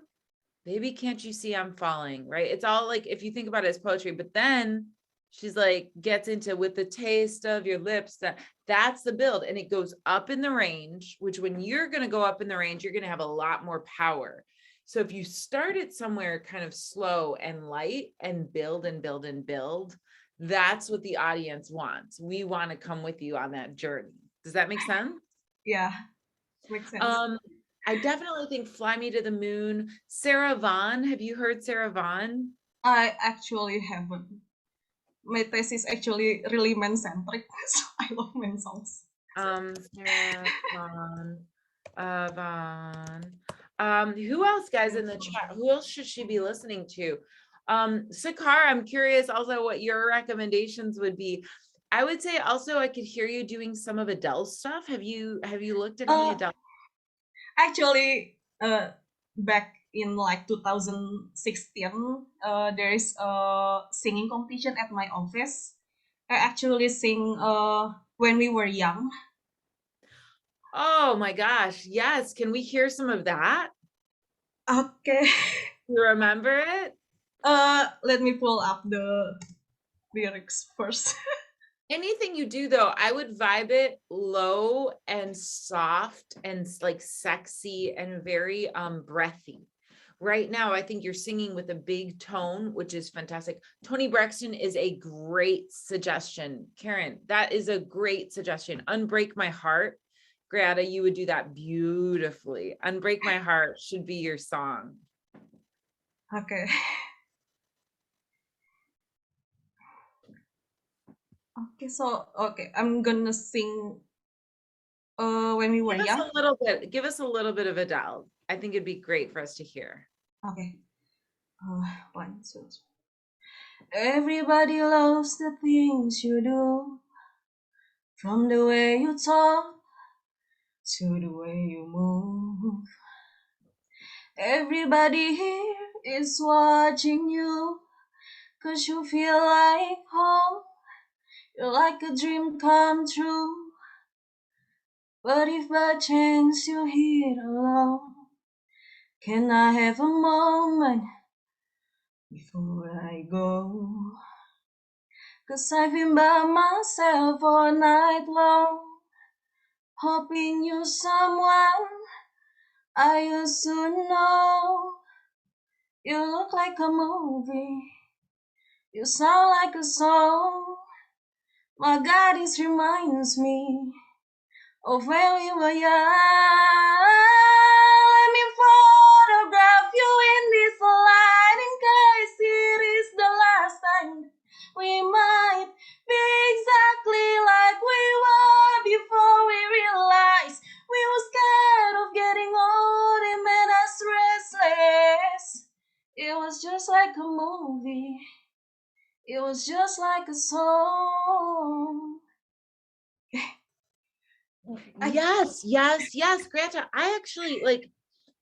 baby, can't you see I'm falling, right? It's all like, if you think about it as poetry, but then she's like, gets into with the taste of your lips, that's the build. And it goes up in the range, which when you're going to go up in the range, you're going to have a lot more power. So if you start it somewhere kind of slow and light and build, that's what the audience wants. We want to come with you on that journey. Does that make sense? Yeah. Makes sense. I definitely think Fly Me to the Moon. Sarah Vaughan, have you heard Sarah Vaughan? I actually haven't. My taste is actually really man-centric, so I love men songs. Sarah Vaughan. Who else, guys, in the chat? Who else should she be listening to? Sakar, I'm curious also what your recommendations would be. I would say also I could hear you doing some of Adele's stuff. Have you looked at any Adele? Actually, back in like 2016, there is a singing competition at my office. I actually sing When We Were Young. Oh my gosh, yes. Can we hear some of that? Okay. You remember it? Let me pull up the lyrics first. Anything you do though, I would vibe it low and soft and like sexy and very breathy. Right now, I think you're singing with a big tone, which is fantastic. Toni Braxton is a great suggestion. Karen, that is a great suggestion. Unbreak My Heart. Greata, you would do that beautifully. Unbreak My Heart should be your song. Okay. Okay, so I'm gonna sing When We Were Young. Give us a little bit of Adele. I think it'd be great for us to hear. Okay. 1, 2. Everybody loves the things you do, from the way you talk to the way you move. Everybody here is watching you, 'cause you feel like home. You're like a dream come true. But if by chance you're here alone, can I have a moment before I go? 'Cause I've been by myself all night long, hoping you're someone I used to know. You look like a movie, you sound like a song. My God, this reminds me of when we were young. Let me photograph you in this light, in case it is the last time. We might be exactly like we were before we realized we were scared of getting old. It made us restless. It was just like a movie. It was just like a song. Yes, Greta. I actually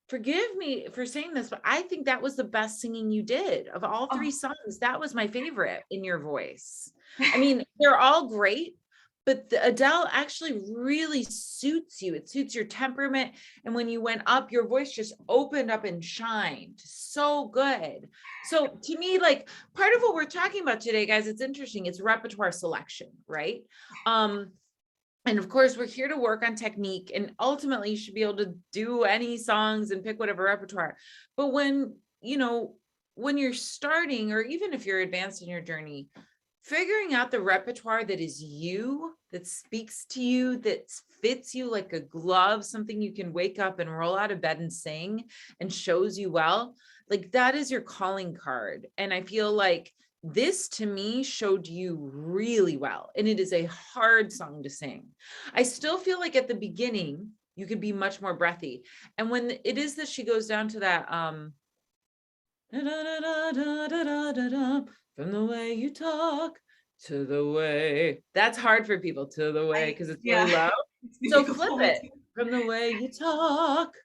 forgive me for saying this, but I think that was the best singing you did of all 3 songs. That was my favorite in your voice. I mean, they're all great, but the Adele actually really suits you. It suits your temperament. And when you went up, your voice just opened up and shined. So good. So to me, part of what we're talking about today, guys, it's interesting. It's repertoire selection, right? And of course, we're here to work on technique, and ultimately you should be able to do any songs and pick whatever repertoire. But when you're starting, or even if you're advanced in your journey, figuring out the repertoire that is you, that speaks to you, that fits you like a glove, something you can wake up and roll out of bed and sing and shows you well, that is your calling card. And I feel like this to me showed you really well, and it is a hard song to sing. I still feel like at the beginning you could be much more breathy, and when it is that she goes down to that from the way you talk to the way, that's hard for people, to the way, because it's really low. So flip it, from the way you talk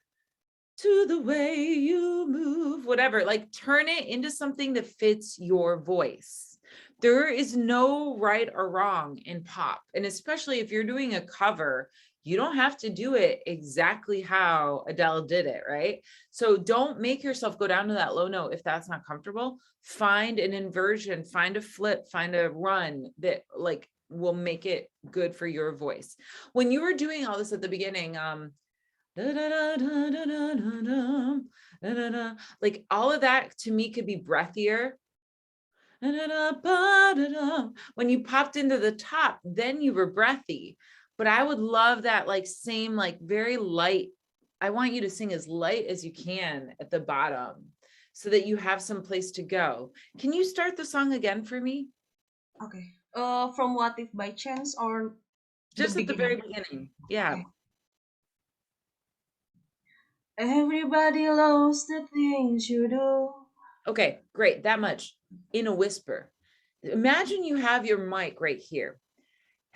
to the way you move, whatever, turn it into something that fits your voice. There is no right or wrong in pop. And especially if you're doing a cover, you don't have to do it exactly how Adele did it, right? So don't make yourself go down to that low note if that's not comfortable. Find an inversion, find a flip, find a run that will make it good for your voice. When you were doing all this at the beginning, all of that to me could be breathier. When you popped into the top, then you were breathy. but I would love that like same, like very light. I want you to sing as light as you can at the bottom so that you have some place to go. Can you start the song again for me? Okay. From What If by Chance or Just the at the very beginning? beginning. Yeah. Okay. Everybody loves the things you do. Okay, great. That much in a whisper. Imagine you have your mic right here.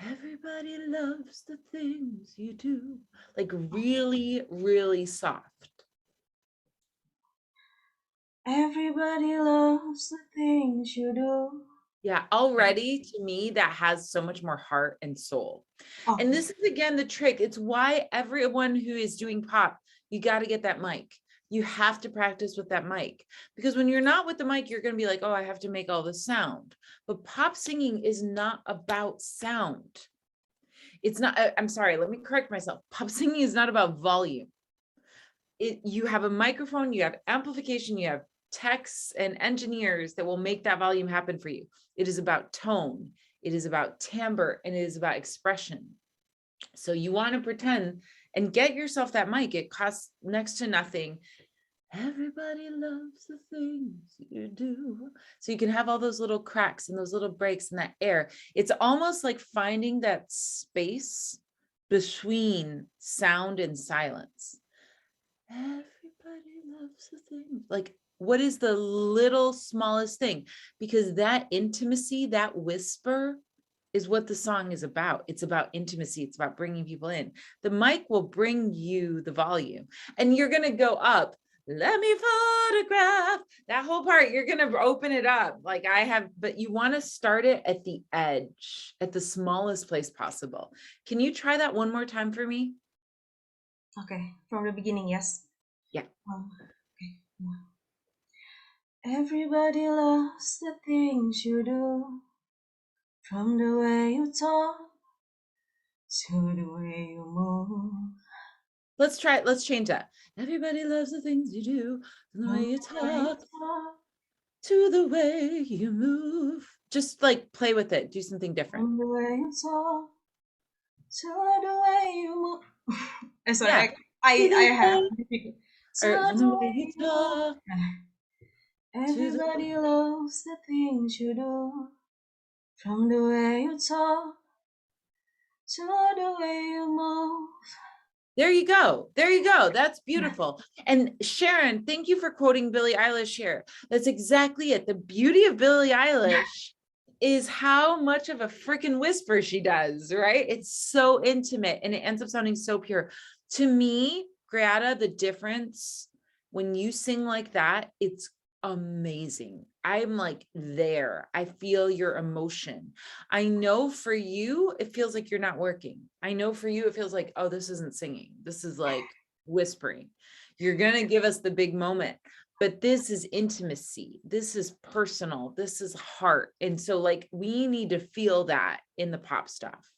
Everybody loves the things you do. Like really, really soft. Everybody loves the things you do. Yeah, already to me, that has so much more heart and soul. Okay. And this is again the trick. It's why everyone who is doing pop, you got to get that mic. You have to practice with that mic, because when you're not with the mic, you're going to be like, oh, I have to make all the sound. But pop singing is not about sound. It's not, I'm sorry, let me correct myself. Pop singing is not about volume. You have a microphone, you have amplification, you have techs and engineers that will make that volume happen for you. It is about tone, it is about timbre, and it is about expression. So you want to pretend and get yourself that mic. It costs next to nothing. Everybody loves the things you do. So you can have all those little cracks and those little breaks in that air. It's almost like finding that space between sound and silence. Everybody loves the thing. Like, what is the little smallest thing? Because that intimacy, that whisper is what the song is about. It's about intimacy. It's about bringing people in. The mic will bring you the volume, and you're going to go up. Let me photograph that whole part. You're going to open it up like I have, but you want to start it at the edge, at the smallest place possible. Can you try that one more time for me? Okay, from the beginning, yes. Yeah. Okay. Everybody loves the things you do, from the way you talk to the way you move. Let's try it. Let's change that. Everybody loves the things you do, from the way you talk to the way you move. Just like play with it. Do something different. From the way you talk to the way you move. Sorry, Yeah. I have difficulty. Or from the way you talk. Everybody loves the things you do, from the way you talk to the way you move. There you go. There you go. That's beautiful. And Charin, thank you for quoting Billie Eilish here. That's exactly it. The beauty of Billie Eilish is how much of a freaking whisper she does, right? It's so intimate and it ends up sounding so pure. To me, Greata, the difference when you sing like that, it's amazing. I'm like there. I feel your emotion. I know for you, it feels like you're not working. I know for you, it feels like, oh, this isn't singing. This is like whispering. You're going to give us the big moment, but this is intimacy. This is personal. This is heart. And so like, we need to feel that in the pop stuff.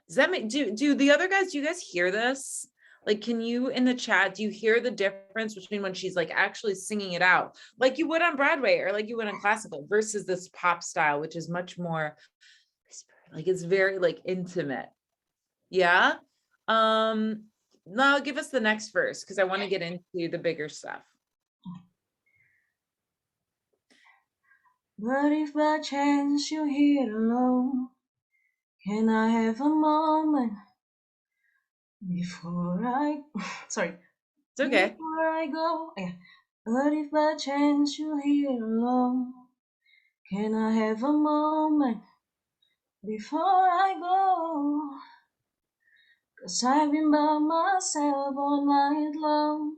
Does that make, do the other guys, do you guys hear this? Like, can you in the chat, do you hear the difference between when she's like actually singing it out like you would on Broadway or like you would on classical versus this pop style, which is much more like it's very like intimate. Yeah. Now give us the next verse because I want to get into the bigger stuff. But if by chance you're here alone, can I have a moment before I sorry. It's okay. Before I go. Yeah. But if by chance you're here alone, can I have a moment before I go? 'Cause I've been by myself all night long,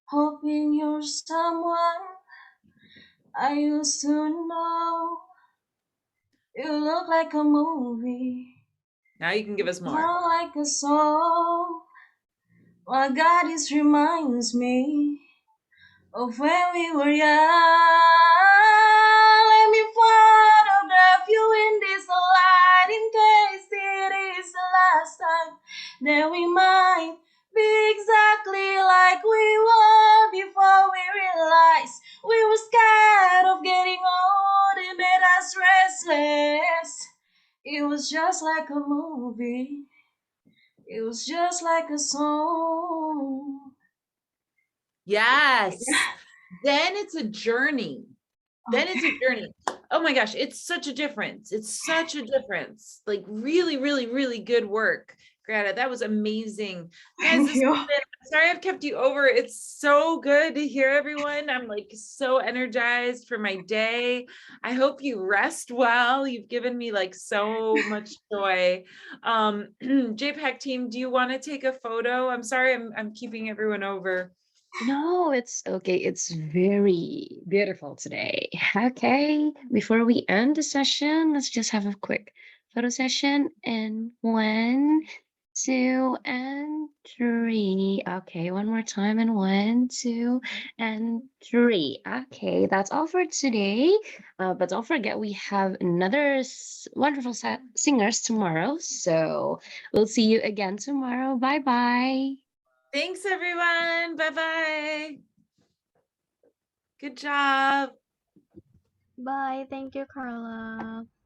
hoping you're someone I used to know. You look like a movie. Now you can give us more. Not like a song. What God is reminds me of when we were young. Let me photograph you in this light in case it is the last time that we might be exactly like we were before we realized we were scared of getting old. It made us restless. It was just like a movie. It was just like a song. Yes. Yeah. Then it's a journey. Then it's a journey. Oh my gosh, it's such a difference. It's such a difference. Like really, really, really good work, Greata. That was amazing. Guys, Thank this you. I'm sorry I've kept you over. It's so good to hear everyone. I'm like so energized for my day. I hope you rest well. You've given me like so much joy. JPAC team, do you want to take a photo? I'm sorry I'm keeping everyone over. No, it's okay. It's very beautiful today. Okay, before we end the session, let's just have a quick photo session. And 1, 2, and 3. Okay, one more time. And 1, 2, and 3. Okay, that's all for today. But don't forget, we have another wonderful singers tomorrow. So we'll see you again tomorrow. Bye bye. Thanks, everyone. Bye-bye. Good job. Bye. Thank you, Carla.